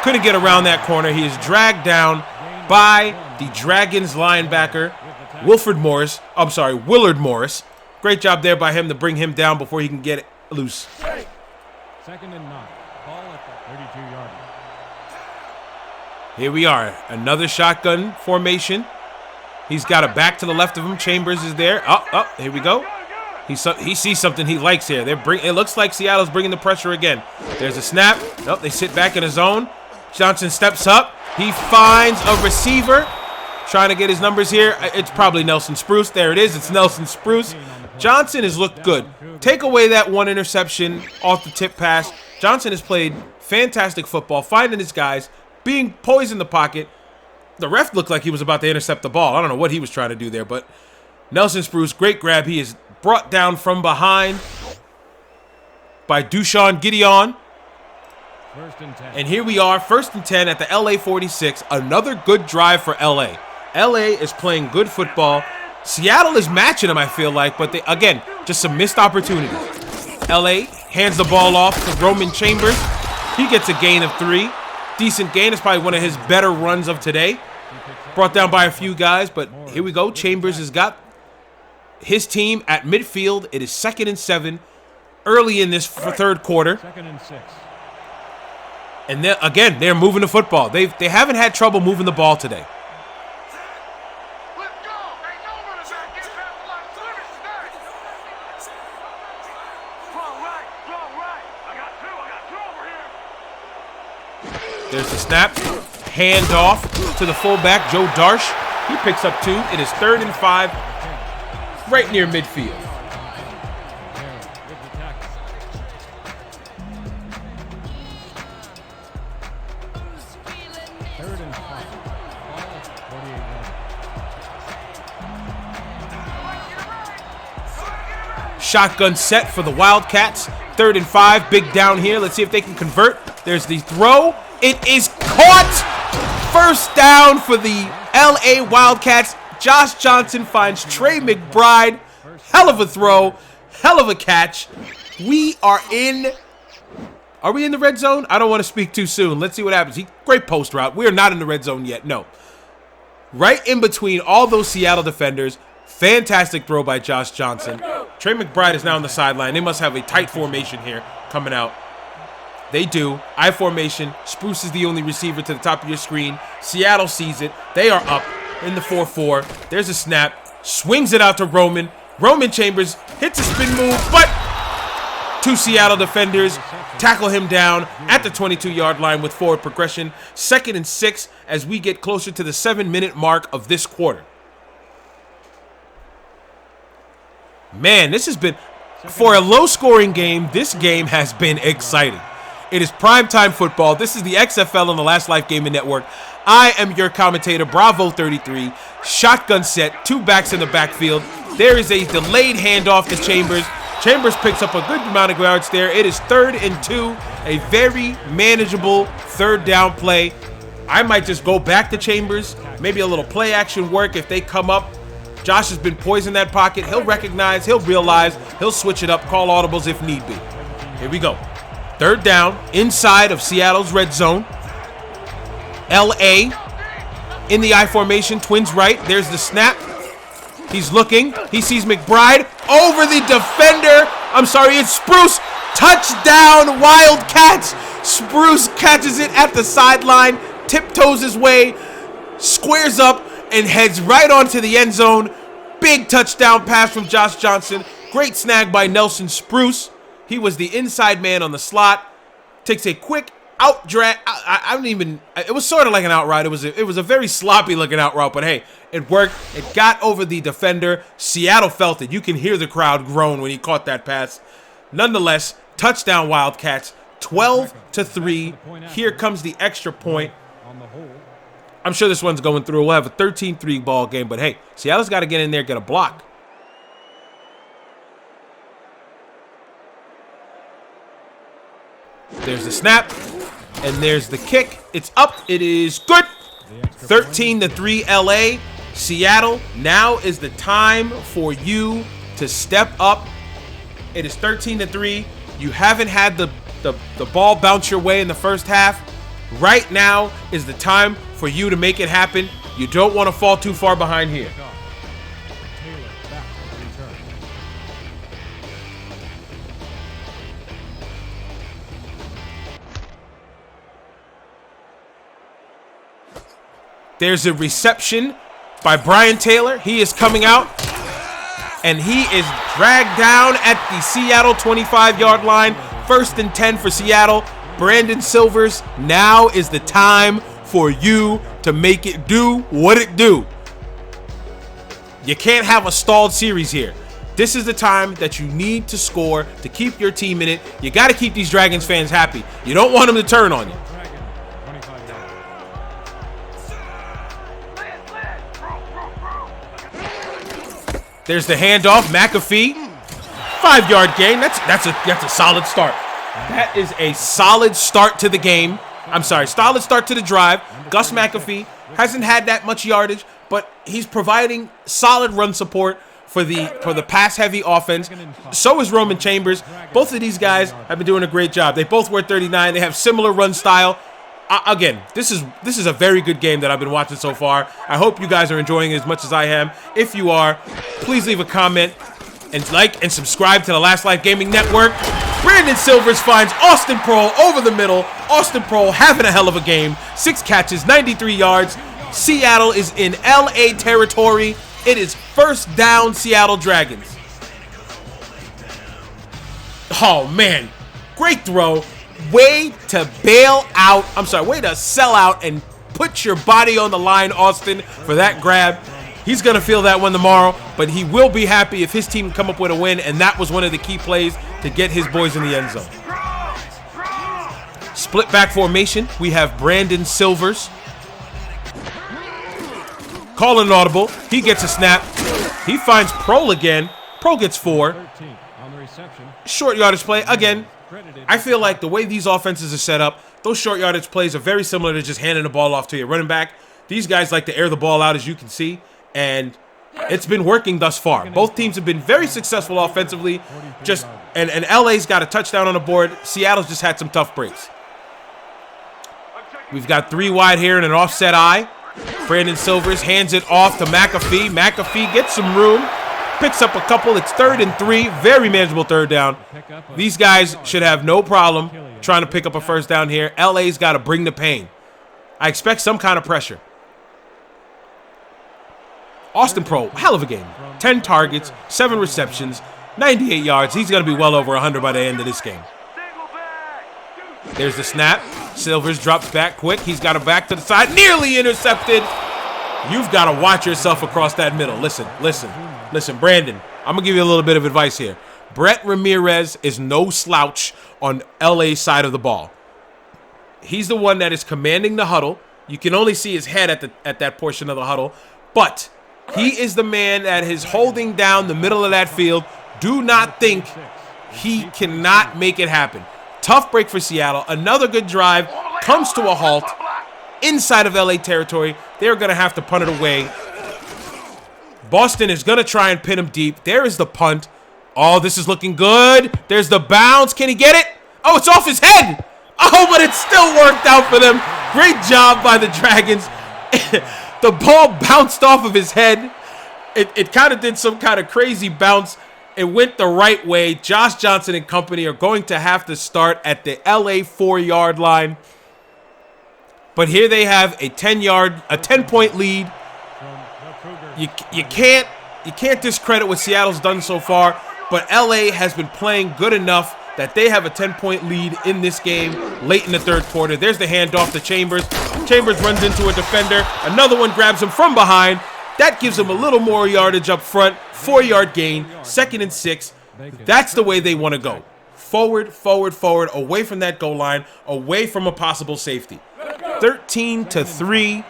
couldn't get around that corner. He is dragged down by the Dragons linebacker, Willard Morris. Great job there by him to bring him down before he can get it loose. 2nd and 9. Ball at the 32-yard line. Here we are. Another shotgun formation. He's got a back to the left of him. Chambers is there. Here we go. He sees something he likes here. It looks like Seattle's bringing the pressure again. There's a snap. They sit back in a zone. Johnson steps up. He finds a receiver. Trying to get his numbers here. It's probably Nelson Spruce. There it is. It's Nelson Spruce. Johnson has looked good. Take away that 1 interception off the tip pass. Johnson has played fantastic football, finding his guys, being poised in the pocket. The ref looked like he was about to intercept the ball. I don't know what he was trying to do there, but Nelson Spruce, great grab. He is brought down from behind by Dushan Gideon. 1st and 10. And here we are, 1st and 10 at the LA 46. Another good drive for LA. LA is playing good football. Seattle is matching them, I feel like, but they, again, just some missed opportunities. LA hands the ball off to Roman Chambers. He gets a gain of 3. Decent gain. It's probably one of his better runs of today. Brought down by a few guys, but here we go. Chambers has got his team at midfield. It is 2nd and 7 early in this 3rd quarter. 2nd and 6. And again, they're moving the football. They haven't had trouble moving the ball today. There's the snap. Hand off to the fullback, Joe Darsh. He picks up 2. It is 3rd and 5, right near midfield. Shotgun set for the Wildcats. 3rd and 5, big down here. Let's see if they can convert. There's the throw. It is caught. 1st down for the LA Wildcats. Josh Johnson finds Trey McBride. Hell of a throw. Hell of a catch. Are we in the red zone? I don't want to speak too soon. Let's see what happens. Great post route. We are not in the red zone yet. No. Right in between all those Seattle defenders. Fantastic throw by Josh Johnson. Trey McBride is now on the sideline. They must have a tight formation here coming out. They do. I formation. Spruce is the only receiver to the top of your screen. Seattle sees it. They are up in the 4-4. There's a snap. Swings it out to Roman. Roman Chambers hits a spin move, but 2 Seattle defenders tackle him down at the 22-yard line with forward progression. 2nd and 6 as we get closer to the 7-minute mark of this quarter. Man, this has been, for a low-scoring game, this game has been exciting. It is primetime football. This is the XFL on the Last Life Gaming Network. I am your commentator, Bravo 33. Shotgun set, 2 backs in the backfield. There is a delayed handoff to Chambers. Chambers picks up a good amount of yards there. It is 3rd and 2, a very manageable 3rd down play. I might just go back to Chambers, maybe a little play action work if they come up. Josh has been poised in that pocket. He'll recognize, he'll realize, he'll switch it up, call audibles if need be. Here we go. 3rd down, inside of Seattle's red zone. LA in the I formation, twins right. There's the snap. He's looking. He sees McBride over the defender. I'm sorry, it's Spruce. Touchdown, Wildcats. Spruce catches it at the sideline, tiptoes his way, squares up, and heads right onto the end zone. Big touchdown pass from Josh Johnson. Great snag by Nelson Spruce. He was the inside man on the slot. Takes a quick out drag. It was sort of like an out route. It was a very sloppy looking out route, but hey, it worked. It got over the defender. Seattle felt it. You can hear the crowd groan when he caught that pass. Nonetheless, touchdown Wildcats, 12-3. Here comes the extra point. I'm sure this one's going through. We'll have a 13-3 ball game, but hey, Seattle's got to get in there, get a block. There's the snap, and there's the kick. It's up. It is good. 13-3 LA. Seattle, now is the time for you to step up. It is 13-3. You haven't had the ball bounce your way in the first half. Right now is the time for you to make it happen. You don't want to fall too far behind here. There's a reception by Brian Taylor. He is coming out, and he is dragged down at the Seattle 25-yard line. 1st and 10 for Seattle. Brandon Silvers, now is the time for you to make it do what it do. You can't have a stalled series here. This is the time that you need to score to keep your team in it. You got to keep these Dragons fans happy. You don't want them to turn on you. There's the handoff, McAfee. 5-yard gain. That's a solid start. That is a solid start to the game. I'm sorry, solid start to the drive. Gus McAfee hasn't had that much yardage, but he's providing solid run support for the pass-heavy offense. So is Roman Chambers. Both of these guys have been doing a great job. They both wear 39. They have similar run style. Again, this is a very good game that I've been watching so far. I hope you guys are enjoying it as much as I am. If you are, please leave a comment and like and subscribe to the Last Life Gaming Network. Brandon Silvers finds Austin Prohl over the middle. Austin Prohl having a hell of a game. 6 catches, 93 yards. Seattle is in LA territory. It is 1st down, Seattle Dragons. Oh, man. Great throw. Way to bail out. I'm sorry, way to sell out and put your body on the line, Austin, for that grab. He's going to feel that one tomorrow, but he will be happy if his team can come up with a win, and that was one of the key plays to get his boys in the end zone. Split back formation. We have Brandon Silvers. Calling an audible. He gets a snap. He finds Prohl again. Prohl gets 4. Short yardage play. Again, I feel like the way these offenses are set up, those short yardage plays are very similar to just handing the ball off to your running back. These guys like to air the ball out, as you can see, and it's been working thus far. Both teams have been very successful offensively. And LA's got a touchdown on the board. Seattle's just had some tough breaks. We've got 3 wide here and an offset eye. Brandon Silvers hands it off to McAfee. McAfee gets some room, picks up a couple. It's 3rd and 3, very manageable 3rd down. These guys should have no problem trying to pick up a 1st down here. LA's got to bring the pain. I expect some kind of pressure. Austin Prohl, hell of a game. 10 targets, 7 receptions, 98 yards. He's going to be well over 100 by the end of this game. There's the snap. Silvers drops back quick. He's got it back to the side. Nearly intercepted. You've got to watch yourself across that middle. Listen, Brandon. I'm going to give you a little bit of advice here. Brett Ramirez is no slouch on LA's side of the ball. He's the one that is commanding the huddle. You can only see his head at that portion of the huddle. But he is the man that is holding down the middle of that field. Do not think he cannot make it happen. Tough break for Seattle. Another good drive comes to a halt inside of LA territory. They're going to have to punt it away. Boston is going to try and pin him deep. There is the punt. Oh, this is looking good. There's the bounce. Can he get it? Oh, it's off his head. Oh, but it still worked out for them. Great job by the Dragons. The ball bounced off of his head. It kind of did some kind of crazy bounce. It went the right way. Josh Johnson and company are going to have to start at the LA 4-yard line. But here they have a 10-point lead. You can't discredit what Seattle's done so far, but LA has been playing good enough that they have a 10-point lead in this game late in the 3rd quarter. There's the handoff to Chambers. Chambers runs into a defender. Another one grabs him from behind. That gives him a little more yardage up front. 4-yard gain, 2nd and 6. That's the way they want to go. Forward, forward, forward, away from that goal line, away from a possible safety. 13-3.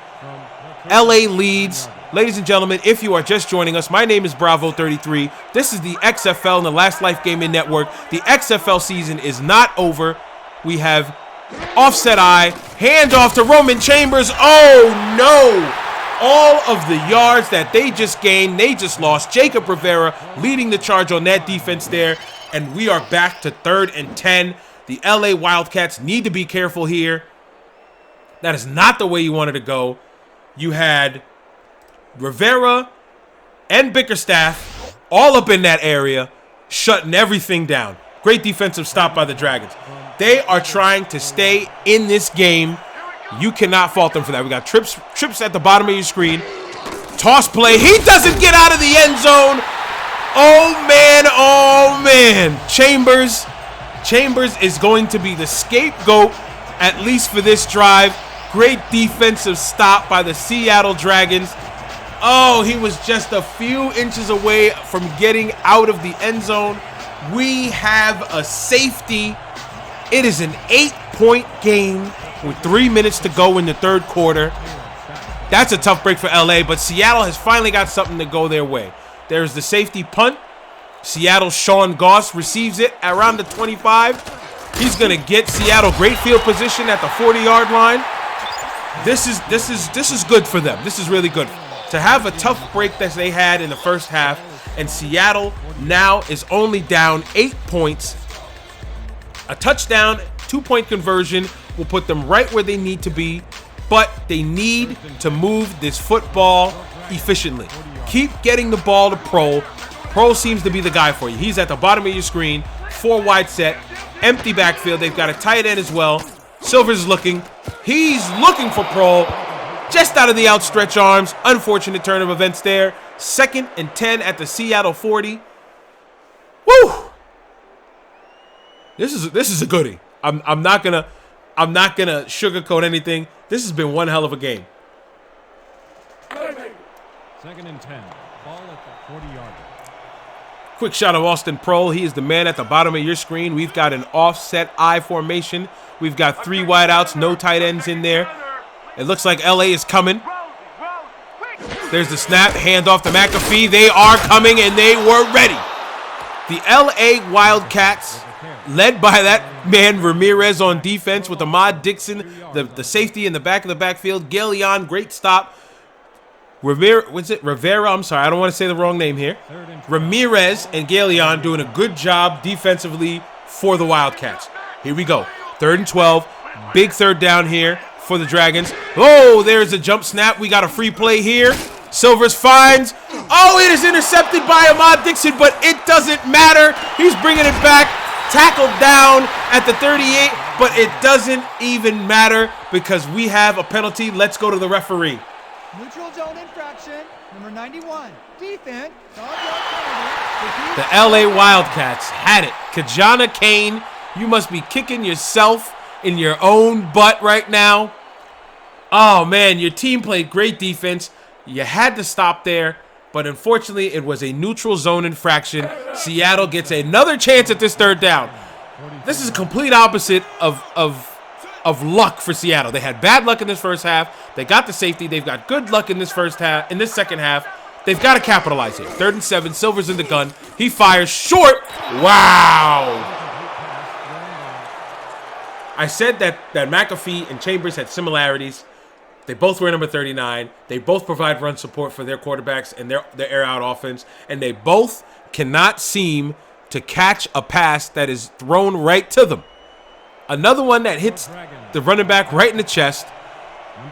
LA leads. Ladies and gentlemen, if you are just joining us, my name is Bravo33. This is the XFL and the Last Life Gaming Network. The XFL season is not over. We have offset eye, handoff to Roman Chambers. Oh no! All of the yards that they just gained, they just lost. Jacob Rivera leading the charge on that defense there, and we are back to 3rd and 10. The LA Wildcats need to be careful here. That is not the way you wanted to go. You had Rivera and Bickerstaff all up in that area, shutting everything down. Great defensive stop by the Dragons. They are trying to stay in this game. You cannot fault them for that. We got trips at the bottom of your screen. Toss play. He doesn't get out of the end zone. Oh, man. Oh, man. Chambers is going to be the scapegoat, at least for this drive. Great defensive stop by the Seattle Dragons. Oh, he was just a few inches away from getting out of the end zone. We have a safety. It is an 8-point game with 3 minutes to go in the 3rd quarter. That's a tough break for LA, but Seattle has finally got something to go their way. There's the safety punt. Seattle's Sean Goss receives it around the 25. He's going to get Seattle great field position at the 40-yard line. This is good for them. This is really good. To have a tough break that they had in the first half, and Seattle now is only down 8 points. A touchdown, 2-point conversion will put them right where they need to be, but they need to move this football efficiently. Keep getting the ball to Pro. Pro seems to be the guy for you. He's at the bottom of your screen, 4 wide set, empty backfield. They've got a tight end as well. Silvers is looking. He's looking for Pro. Just out of the outstretched arms. Unfortunate turn of events there. 2nd and 10 at the Seattle 40. Woo! This is a goodie. I'm not gonna sugarcoat anything. This has been one hell of a game. 2nd and 10. Ball at the 40-yard line. Quick shot of Austin Prohl. He is the man at the bottom of your screen. We've got an offset I formation. We've got 3 wideouts, no tight ends in there. It looks like LA is coming. There's the snap, handoff to McAfee. They are coming, and they were ready. The LA Wildcats, led by that man Ramirez on defense with Ahmad Dixon, the safety in the back of the backfield. Galeon, great stop. Rivera, I'm sorry, I don't want to say the wrong name here. Ramirez and Galeon doing a good job defensively for the Wildcats. Here we go. 3rd and 12. Big 3rd down here for the Dragons. Oh, there's a jump snap. We got a free play here. Silvers finds. Oh, it is intercepted by Ahmad Dixon, but it doesn't matter. He's bringing it back. Tackled down at the 38, but it doesn't even matter because we have a penalty. Let's go to the referee. Neutral zone infraction, number 91. Defense. The LA Wildcats had it. Kajana Kane, you must be kicking yourself in your own butt right now. Oh, man, your team played great defense. You had to stop there, but unfortunately, it was a neutral zone infraction. Seattle gets another chance at this 3rd down. This is a complete opposite of luck for Seattle. They had bad luck in this first half. They got the safety. They've got good luck in this second half. They've got to capitalize here. 3rd and 7. Silver's in the gun. He fires short. Wow. I said that McAfee and Chambers had similarities. They both wear number 39. They both provide run support for their quarterbacks and their air out offense. And they both cannot seem to catch a pass that is thrown right to them. Another one that hits the running back right in the chest.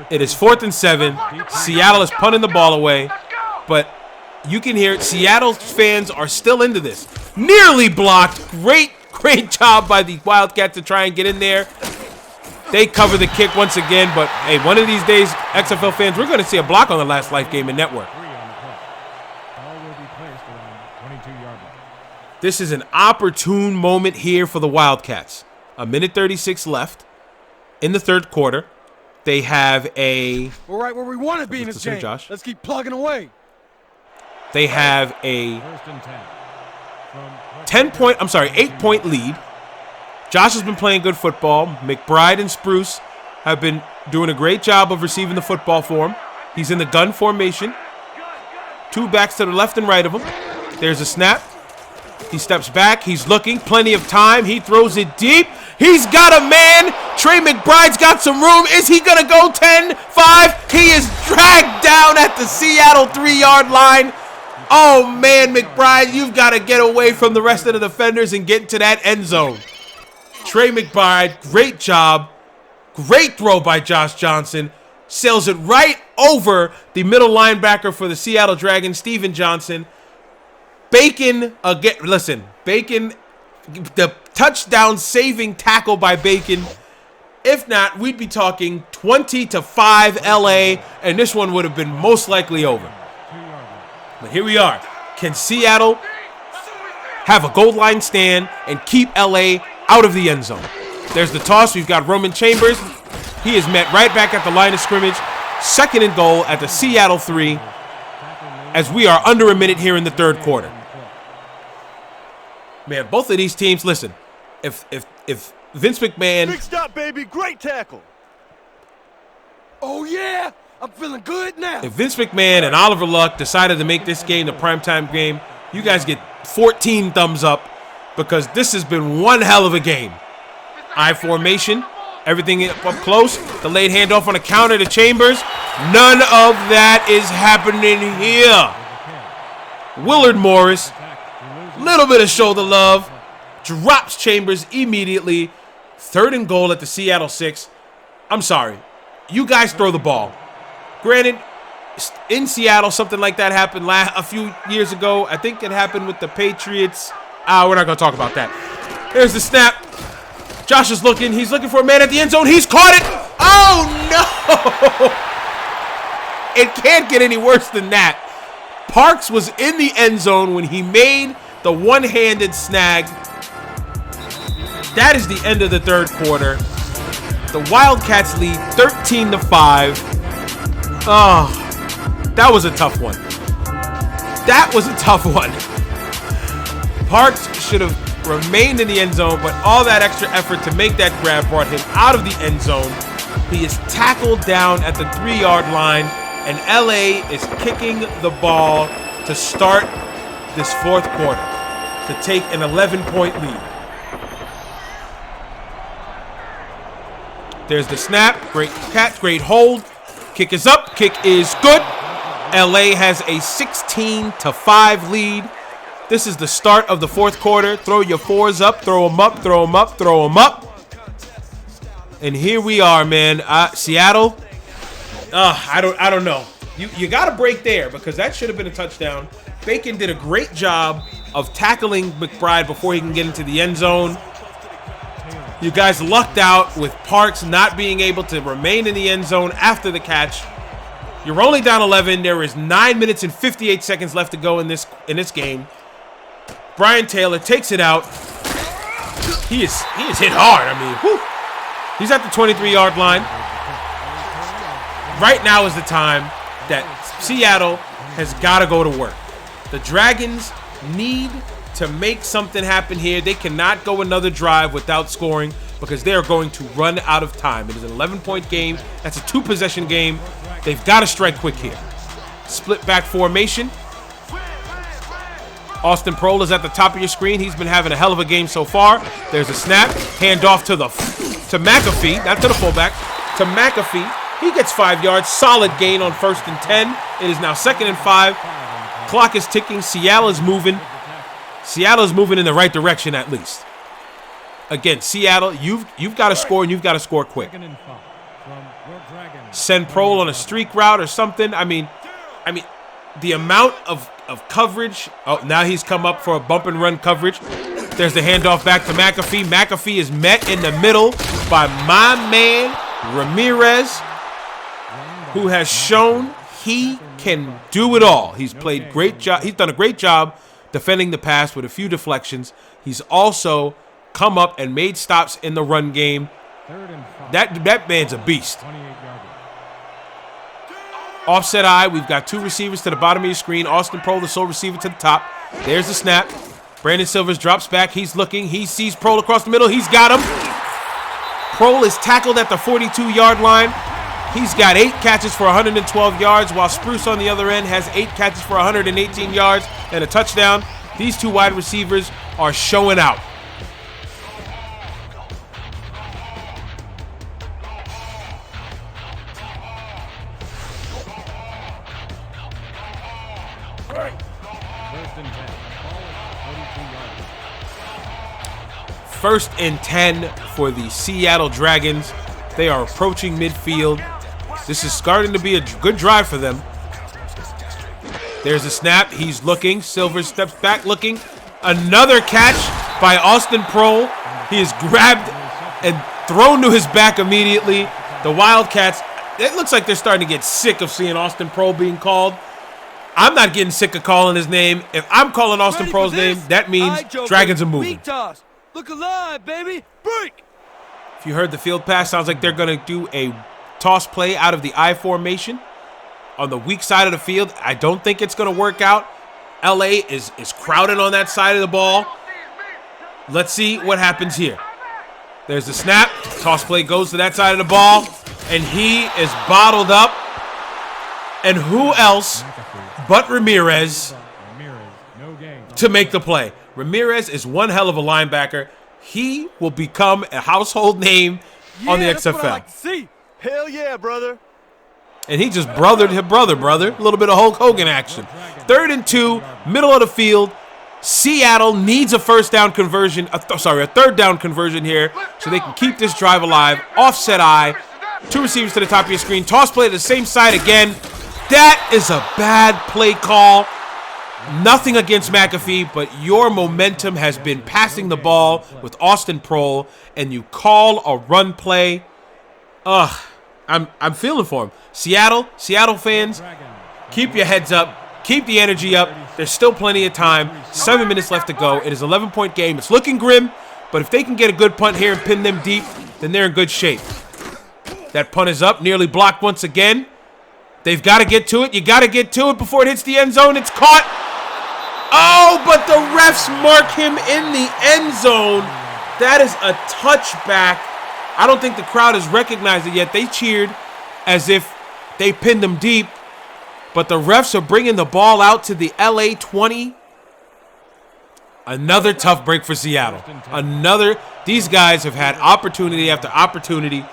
It is 4th and 7. Seattle is punting the ball away. But you can hear it. Seattle fans are still into this. Nearly blocked. Great job by the Wildcats to try and get in there. They cover the kick once again, but hey, one of these days, XFL fans, we're going to see a block on the last life game in network. This is an opportune moment here for the Wildcats. 1:36 left in the 3rd quarter. They have a... We're right where we want to be in this game. Josh? Let's keep plugging away. They have a 8-point lead. Josh has been playing good football. McBride and Spruce have been doing a great job of receiving the football for him. He's in the gun formation. 2 backs to the left and right of him. There's a snap. He steps back. He's looking. Plenty of time. He throws it deep. He's got a man. Trey McBride's got some room. Is he going to go 10-5? He is dragged down at the Seattle 3-yard line. Oh, man, McBride, you've got to get away from the rest of the defenders and get into that end zone. Trey McBride, great job. Great throw by Josh Johnson. Sails it right over the middle linebacker for the Seattle Dragons, Steven Johnson. Bacon, again, listen, Bacon, the touchdown saving tackle by Bacon. If not, we'd be talking 20-5 LA, and this one would have been most likely over. But here we are. Can Seattle have a goal line stand and keep LA out of the end zone? There's the toss. We've got Roman Chambers. He is met right back at the line of scrimmage. 2nd and goal at the Seattle 3 as we are under a minute here in the 3rd quarter. Man, both of these teams, listen, if Vince McMahon... Big stop, baby. Great tackle. Oh, yeah. I'm feeling good now. If Vince McMahon and Oliver Luck decided to make this game the primetime game, you guys get 14 thumbs up because this has been one hell of a game. I formation, everything up close. The late handoff on a counter to Chambers. None of that is happening here. Willard Morris, little bit of shoulder love, drops Chambers immediately. 3rd and goal at the Seattle 6. I'm sorry. You guys throw the ball. Granted, in Seattle, something like that happened a few years ago. I think it happened with the Patriots. We're not going to talk about that. Here's the snap. Josh is looking. He's looking for a man at the end zone. He's caught it. Oh, no. It can't get any worse than that. Parks was in the end zone when he made the one-handed snag. That is the end of the 3rd quarter. The Wildcats lead 13-5. Oh, that was a tough one. That was a tough one. Parks should have remained in the end zone, but all that extra effort to make that grab brought him out of the end zone. He is tackled down at the 3-yard line, and LA is kicking the ball to start this 4th quarter to take an 11-point lead. There's the snap. Great catch, great hold. Kick is up. Kick is good. LA has a 16-5 lead. This is the start of the 4th quarter. Throw your 4s up. Throw them up. Throw them up. Throw them up. And here we are, man. Seattle. I don't know. You got to break there because that should have been a touchdown. Bacon did a great job of tackling McBride before he can get into the end zone. You guys lucked out with Parks not being able to remain in the end zone after the catch. You're only down 11. There is 9 minutes and 58 seconds left to go in this game. Brian Taylor takes it out. He is hit hard. I mean, whew. He's at the 23-yard line. Right now is the time that Seattle has got to go to work. The Dragons need to make something happen here. They cannot go another drive without scoring because they are going to run out of time. It is an 11-point game. That's a 2-possession game. They've got to strike quick here. Split back formation. Austin Prohl is at the top of your screen. He's been having a hell of a game so far. There's a snap. Handoff to McAfee, not to the fullback, to McAfee. He gets 5 yards. Solid gain on 1st and 10. It is now 2nd and 5. Clock is ticking. Seattle is moving in the right direction at least. Again, Seattle, you've got to score and you've got to score quick. Send Prohl on a streak route or something. I mean, the amount of coverage. Oh, now he's come up for a bump and run coverage. There's the handoff back to McAfee. McAfee is met in the middle by my man Ramirez, who has shown he can do it all. He's played great job. He's done a great job defending the pass with a few deflections. He's also come up and made stops in the run game. That man's a beast. Offset eye. We've got 2 receivers to the bottom of your screen. Austin Prohl, the sole receiver, to the top. There's the snap. Brandon Silvers drops back. He's looking. He sees Prohl across the middle. He's got him. Prohl is tackled at the 42-yard line. He's got 8 catches for 112 yards, while Spruce on the other end has 8 catches for 118 yards and a touchdown. These 2 wide receivers are showing out. First and 10. Ball at 42 yards. First and 10 for the Seattle Dragons. They are approaching midfield. This is starting to be a good drive for them. There's a snap. He's looking. Silver steps back looking. Another catch by Austin Prohl. He is grabbed and thrown to his back immediately. The Wildcats, it looks like they're starting to get sick of seeing Austin Prohl being called. I'm not getting sick of calling his name. If I'm calling Austin Prohl's name, that means Dragons are moving. Weak toss. Look alive, baby. Break. If you heard the field pass, sounds like they're going to do a toss play out of the I formation on the weak side of the field. I don't think it's going to work out. LA is crowded on that side of the ball. Let's see what happens here. There's the snap. Toss play goes to that side of the ball, and he is bottled up. And who else but Ramirez to make the play? Ramirez is one hell of a linebacker. He will become a household name on the XFL. That's what I like to see. Hell yeah, brother. And he just brothered his brother. A little bit of Hulk Hogan action. 3rd and 2, middle of the field. Seattle needs a first down conversion. A third down conversion here so they can keep this drive alive. Offset I. 2 receivers to the top of your screen. Toss play to the same side again. That is a bad play call. Nothing against McAfee, but your momentum has been passing the ball with Austin Prohl, and you call a run play. I'm feeling for him. Seattle fans, keep your heads up. Keep the energy up. There's still plenty of time. 7 minutes left to go. It is an 11-point game. It's looking grim, but if they can get a good punt here and pin them deep, then they're in good shape. That punt is up, nearly blocked once again. They've got to get to it. You got to get to it before it hits the end zone. It's caught. Oh, but the refs mark him in the end zone. That is a touchback. I don't think the crowd has recognized it yet. They cheered as if they pinned him deep. But the refs are bringing the ball out to the LA 20. Another tough break for Seattle. These guys have had opportunity after opportunity,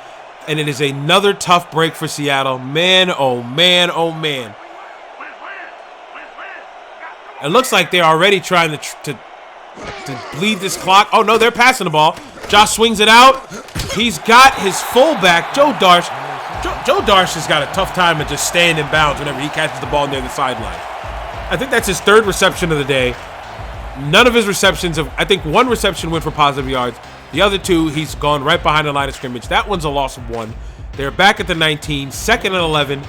and it is another tough break for Seattle. Man, oh man, oh man. It looks like they're already trying to bleed this clock. Oh no, they're passing the ball. Josh swings it out. He's got his fullback, Joe Darsh. Joe Darsh has got a tough time of just staying in bounds whenever he catches the ball near the sideline. I think that's his 3rd reception of the day. None of his receptions I think 1 reception went for positive yards. The other 2, he's gone right behind the line of scrimmage. That one's a loss of 1. They're back at the 19, 2nd and 11.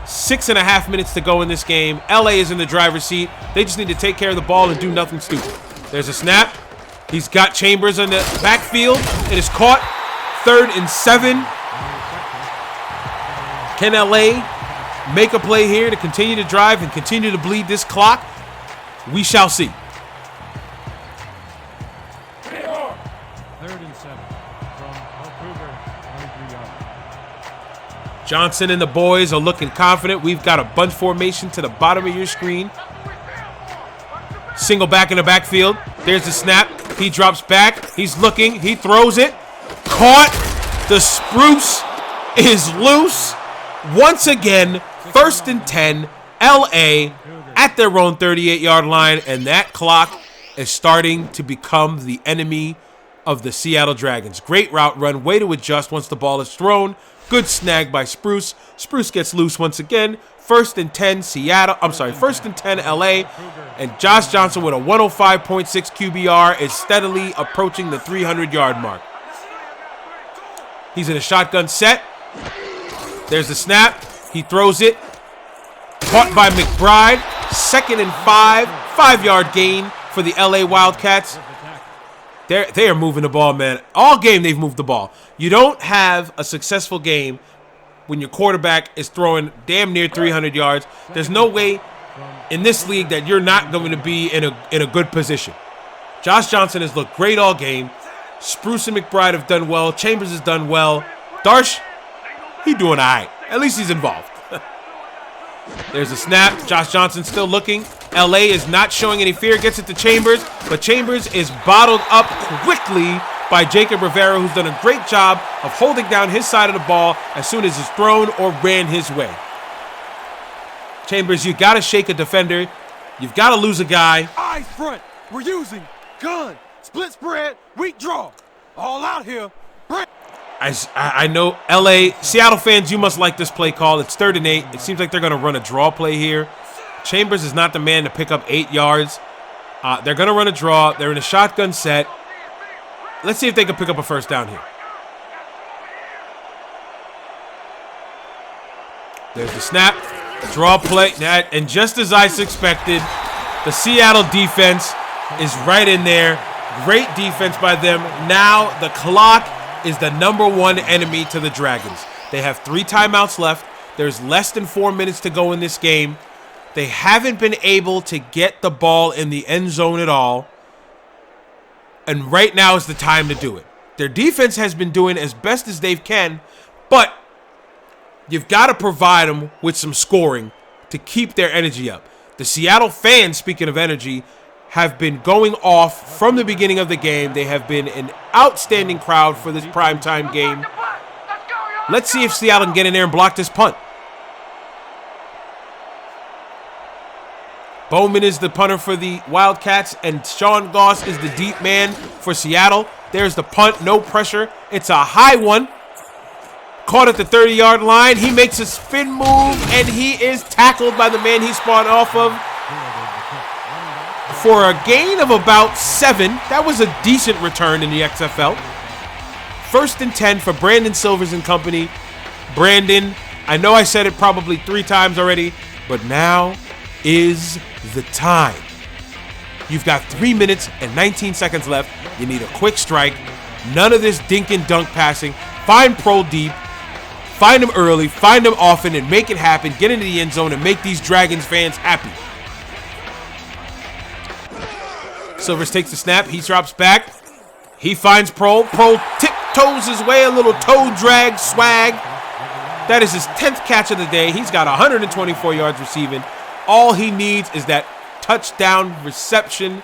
6.5 minutes to go in this game. LA is in the driver's seat. They just need to take care of the ball and do nothing stupid. There's a snap. He's got Chambers in the backfield. It is caught. 3rd and 7. Can LA make a play here to continue to drive and continue to bleed this clock? We shall see. 3rd and 7 from Vancouver, 23 yards. Johnson and the boys are looking confident. We've got a bunch formation to the bottom of your screen. Single back in the backfield. There's the snap. He drops back. He's looking. He throws it. Caught. The spruce is loose. Once again, 1st and 10. LA at their own 38-yard line. And that clock is starting to become the enemy of the Seattle Dragons. Great route run. Way to adjust once the ball is thrown. Good snag by Spruce. Spruce gets loose once again. 1st and 10 Seattle. 1st and 10 LA. And Josh Johnson with a 105.6 QBR is steadily approaching the 300-yard mark. He's in a shotgun set. There's the snap. He throws it. Caught by McBride. 2nd and 5. 5-yard gain for the LA Wildcats. They are moving the ball, man. All game they've moved the ball. You don't have a successful game when your quarterback is throwing damn near 300 yards. There's no way in this league that you're not going to be in a good position. Josh Johnson has looked great all game. Spruce and McBride have done well. Chambers has done well. Darsh, he's doing all right. At least he's involved. There's a snap. Josh Johnson still looking. LA is not showing any fear. Gets it to Chambers, but Chambers is bottled up quickly by Jacob Rivera, who's done a great job of holding down his side of the ball as soon as it's thrown or ran his way. Chambers, you got to shake a defender. You've got to lose a guy. Eyes front. We're using gun, split spread, weak draw. All out here. I know Seattle fans, you must like this play call. It's 3rd and 8. It seems like they're going to run a draw play here. Chambers is not the man to pick up 8 yards. They're going to run a draw. They're in a shotgun set. Let's see if they can pick up a first down here. There's the snap. Draw play. And just as I suspected, the Seattle defense is right in there. Great defense by them. Now the clock is the #1 enemy to the Dragons. They have 3 timeouts left. There's less than 4 minutes to go in this game. They haven't been able to get the ball in the end zone at all. And right now is the time to do it. Their defense has been doing as best as they can, but you've got to provide them with some scoring to keep their energy up. The Seattle fans, speaking of energy, have been going off from the beginning of the game. They have been an outstanding crowd for this primetime game. Let's see if Seattle can get in there and block this punt. Bowman is the punter for the Wildcats, and Sean Goss is the deep man for Seattle. There's the punt, no pressure. It's a high one. Caught at the 30-yard line. He makes a spin move, and he is tackled by the man he spawned off of for a gain of about 7. That was a decent return in the XFL. 1st and 10 for Brandon Silvers and company. Brandon, I know I said it probably 3 times already, but now is the time. You've got 3 minutes and 19 seconds left. You need a quick strike. None of this dink and dunk passing. Find Pro deep. Find him early. Find him often and make it happen. Get into the end zone and make these Dragons fans happy. Silvers takes the snap. He drops back. He finds Pro. Pro tiptoes his way, a little toe drag swag. That is his 10th catch of the day. He's got 124 yards receiving. All he needs is that touchdown reception,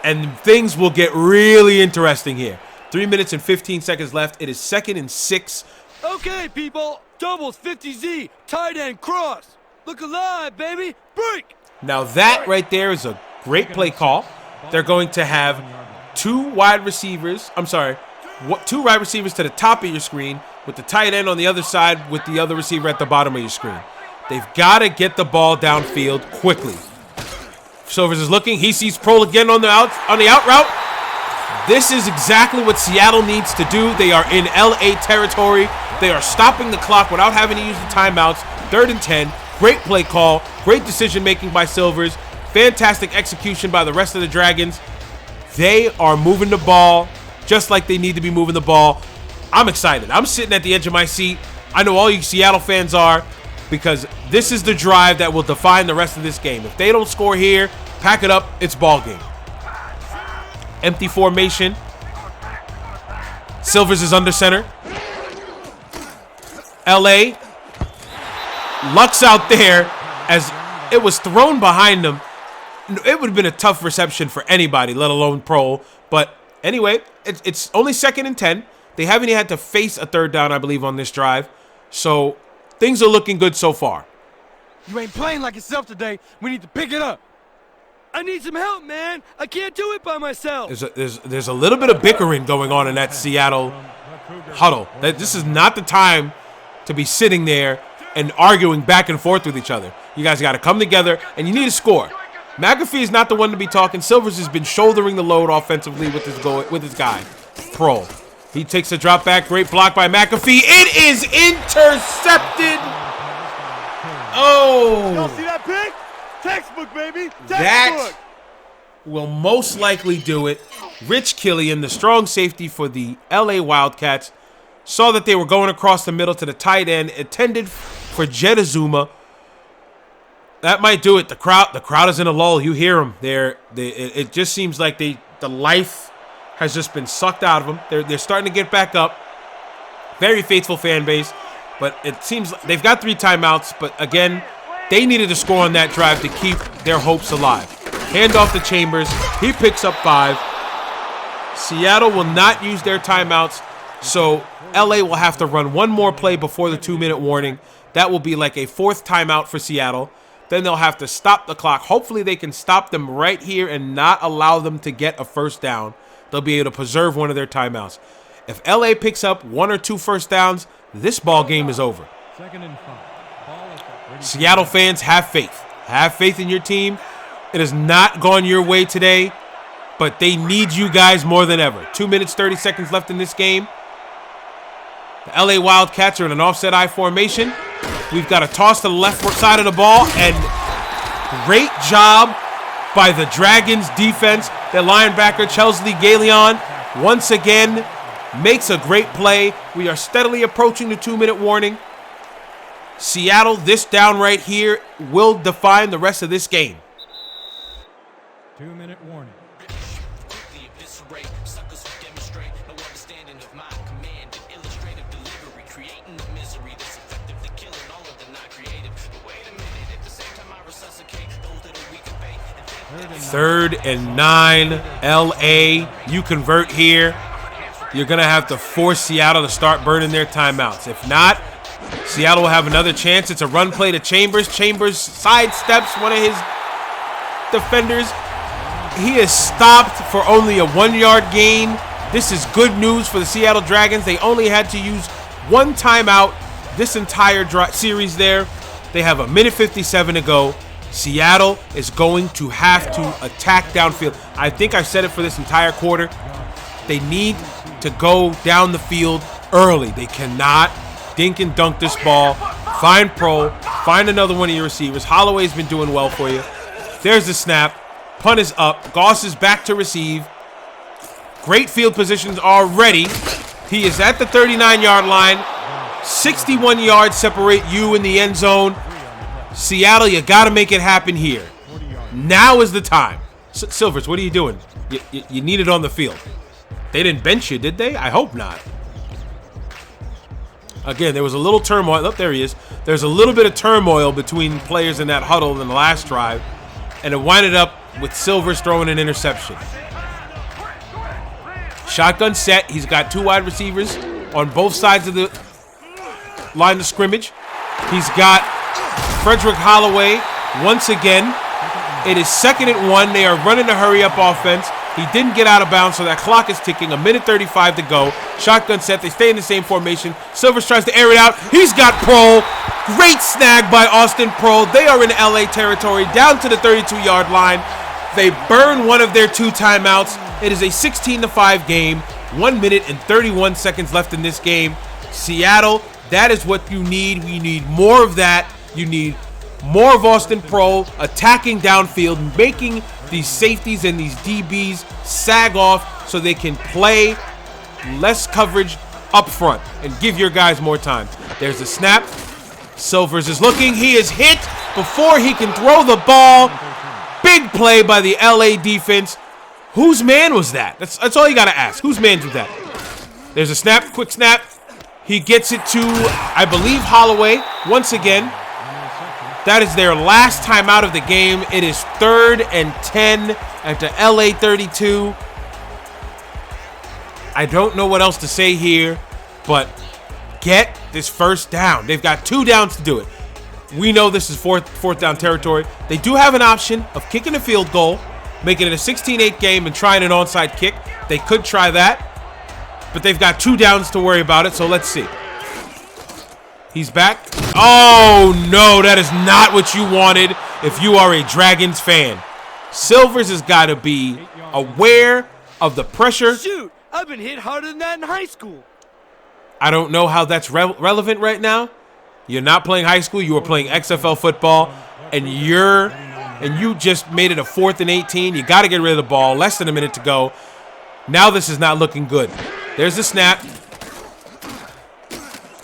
and things will get really interesting here. 3 minutes and 15 seconds left. It is 2nd and 6. Okay, people. Doubles 50Z. Tight end cross. Look alive, baby. Break. Now that right there is a great play call. They're going to have 2 wide receivers. I'm sorry. 2 wide receivers to the top of your screen with the tight end on the other side with the other receiver at the bottom of your screen. They've got to get the ball downfield quickly. Silvers is looking. He sees Pro again on the out route. This is exactly what Seattle needs to do. They are in LA territory. They are stopping the clock without having to use the timeouts. 3rd and 10. Great play call. Great decision making by Silvers. Fantastic execution by the rest of the Dragons. They are moving the ball just like they need to be moving the ball. I'm excited. I'm sitting at the edge of my seat. I know all you Seattle fans are, because this is the drive that will define the rest of this game. If they don't score here, pack it up, it's ball game. Empty formation. Silvers is under center. LA. Luck's out there as it was thrown behind them. It would have been a tough reception for anybody, let alone Pro. But anyway, it's only 2nd and 10. They haven't even had to face a 3rd down, I believe, on this drive. So things are looking good so far. You ain't playing like yourself today. We need to pick it up. I need some help, man. I can't do it by myself. There's a little bit of bickering going on in that Seattle huddle. This is not the time to be sitting there and arguing back and forth with each other. You guys got to come together, and you need to score. McAfee is not the one to be talking. Silvers has been shouldering the load offensively with his guy, Pro. He takes a drop back. Great block by McAfee. It is intercepted. Oh. Y'all see that pick? Textbook, baby. Textbook. That will most likely do it. Rich Killian, the strong safety for the LA Wildcats, saw that they were going across the middle to the tight end, intended for Jedazuma. That might do it. The crowd is in a lull. You hear them. It just seems like the life has just been sucked out of them. They're starting to get back up. Very faithful fan base, but it seems like they've got 3 timeouts. But again, they needed to score on that drive to keep their hopes alive. Hand off to Chambers. He picks up 5. Seattle will not use their timeouts, so LA will have to run one more play before the 2-minute warning. That will be like a 4th timeout for Seattle. Then they'll have to stop the clock. Hopefully they can stop them right here and not allow them to get a first down. They'll be able to preserve one of their timeouts. If LA picks up 1 or 2 first downs, this ball game is over. 2nd and 5. Seattle fans, have faith. Have faith in your team. It has not gone your way today, but they need you guys more than ever. 2 minutes, 30 seconds left in this game. The LA Wildcats are in an offset I formation. We've got a toss to the left side of the ball, and great job by the Dragons defense. Their linebacker, Chesley Galeon, once again makes a great play. We are steadily approaching the 2-minute warning. Seattle, this down right here will define the rest of this game. 2-minute warning. Third and 9, LA. You convert here, you're going to have to force Seattle to start burning their timeouts. If not, Seattle will have another chance. It's a run play to Chambers. Chambers sidesteps one of his defenders. He is stopped for only a 1-yard gain. This is good news for the Seattle Dragons. They only had to use 1 timeout this entire series there. They have 1:57 to go. Seattle is going to have to attack downfield. I think I've said it for this entire quarter. They need to go down the field early. They cannot dink and dunk this ball. Find Pro. Find another one of your receivers. Holloway's been doing well for you. There's the snap. Punt is up. Goss is back to receive. Great field positions already. He is at the 39-yard line. 61 yards separate you in the end zone. Seattle, you got to make it happen here. Now is the time. Silvers, what are you doing? You need it on the field. They didn't bench you, did they? I hope not. Again, there was a little turmoil. Oh, there he is. There's a little bit of turmoil between players in that huddle in the last drive, and it winded up with Silvers throwing an interception. Shotgun set. He's got 2 wide receivers on both sides of the line of scrimmage. He's got Frederick Holloway once again. It is 2nd and 1. They are running a hurry-up offense. He didn't get out of bounds, so that clock is ticking. 1:35 to go. Shotgun set. They stay in the same formation. Silvers tries to air it out. He's got Pro. Great snag by Austin Pro. They are in LA territory, down to the 32-yard line. They burn one of their 2 timeouts. It is a 16-5 game. 1 minute and 31 seconds left in this game. Seattle, that is what you need. We need more of that. You need more of Austin Pro attacking downfield, making these safeties and these DBs sag off so they can play less coverage up front and give your guys more time. There's the snap. Silvers is looking. He is hit before he can throw the ball. Big play by the LA defense. Whose man was that? That's all you got to ask. Whose man was that? There's a snap. Quick snap. He gets it to, I believe, Holloway once again. That is their last time out of the game. It is 3rd and 10 at the LA 32. I don't know what else to say here, but get this first down. They've got 2 downs to do it. We know this is fourth down territory. They do have an option of kicking a field goal, making it a 16-8 game, and trying an onside kick. They could try that, but they've got 2 downs to worry about it, so let's see. He's back. Oh, no, that is not what you wanted if you are a Dragons fan. Silvers has got to be aware of the pressure. Shoot, I've been hit harder than that in high school. I don't know how that's relevant right now. You're not playing high school. You are playing XFL football, and you just made it a 4th and 18. You got to get rid of the ball. Less than a minute to go. Now this is not looking good. There's the snap.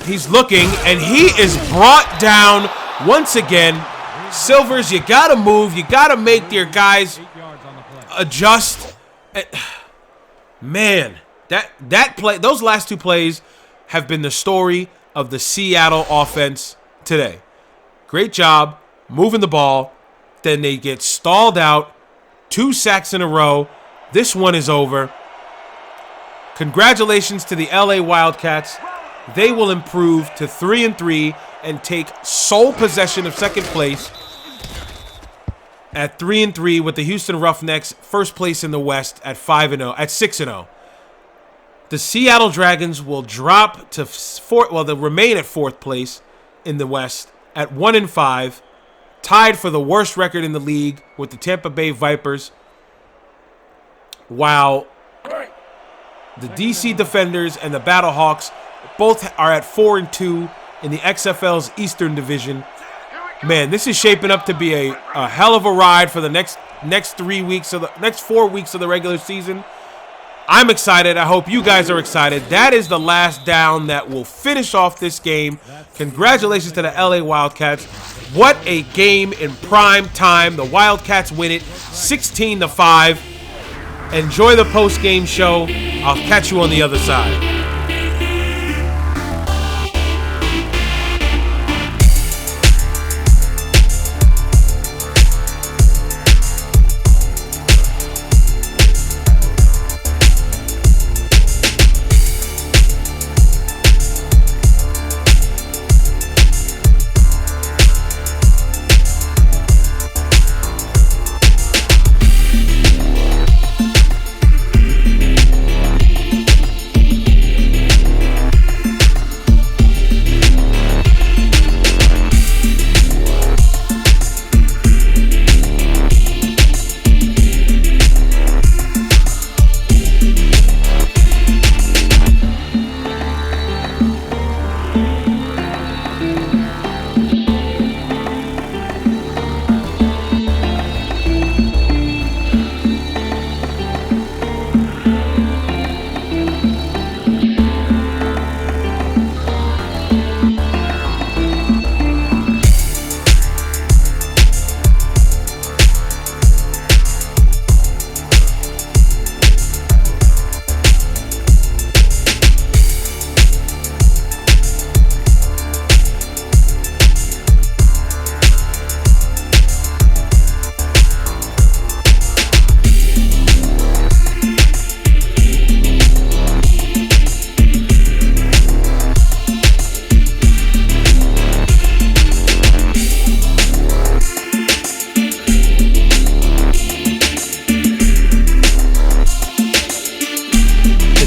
He's looking, and he is brought down once again. Silvers, you got to move. You got to make your guys adjust. Man, that play, those last 2 plays have been the story of the Seattle offense today. Great job moving the ball. Then they get stalled out. 2 sacks in a row. This one is over. Congratulations to the LA Wildcats. They will improve to 3-3 and take sole possession of 2nd place. at 3-3, with the Houston Roughnecks first place in the West at 6-0. The Seattle Dragons will drop to they'll remain at 4th place in the West at 1-5, tied for the worst record in the league with the Tampa Bay Vipers, while the DC Defenders and the Battlehawks both are at 4-2 in the XFL's Eastern Division. Man, this is shaping up to be a hell of a ride for the next 4 weeks of the regular season. I'm excited. I hope you guys are excited. That is the last down that will finish off this game. Congratulations to the LA Wildcats. What a game in prime time. The Wildcats win it 16-5. Enjoy the post-game show. I'll catch you on the other side.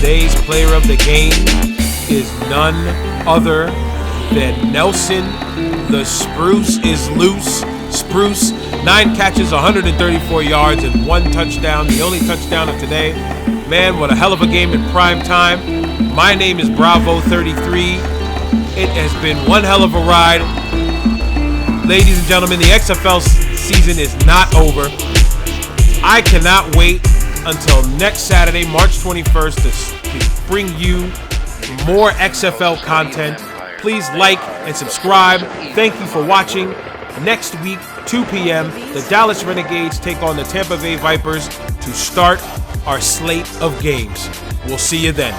Today's player of the game is none other than Nelson. The Spruce is loose. Spruce, 9 catches, 134 yards, and 1 touchdown. The only touchdown of today. Man, what a hell of a game in prime time. My name is Bravo33. It has been one hell of a ride. Ladies and gentlemen, the XFL season is not over. I cannot wait until next Saturday, March 21st, to bring you more XFL content. Please like and subscribe. Thank you for watching. Next week, 2 p.m., the Dallas Renegades take on the Tampa Bay Vipers to start our slate of games. We'll see you then.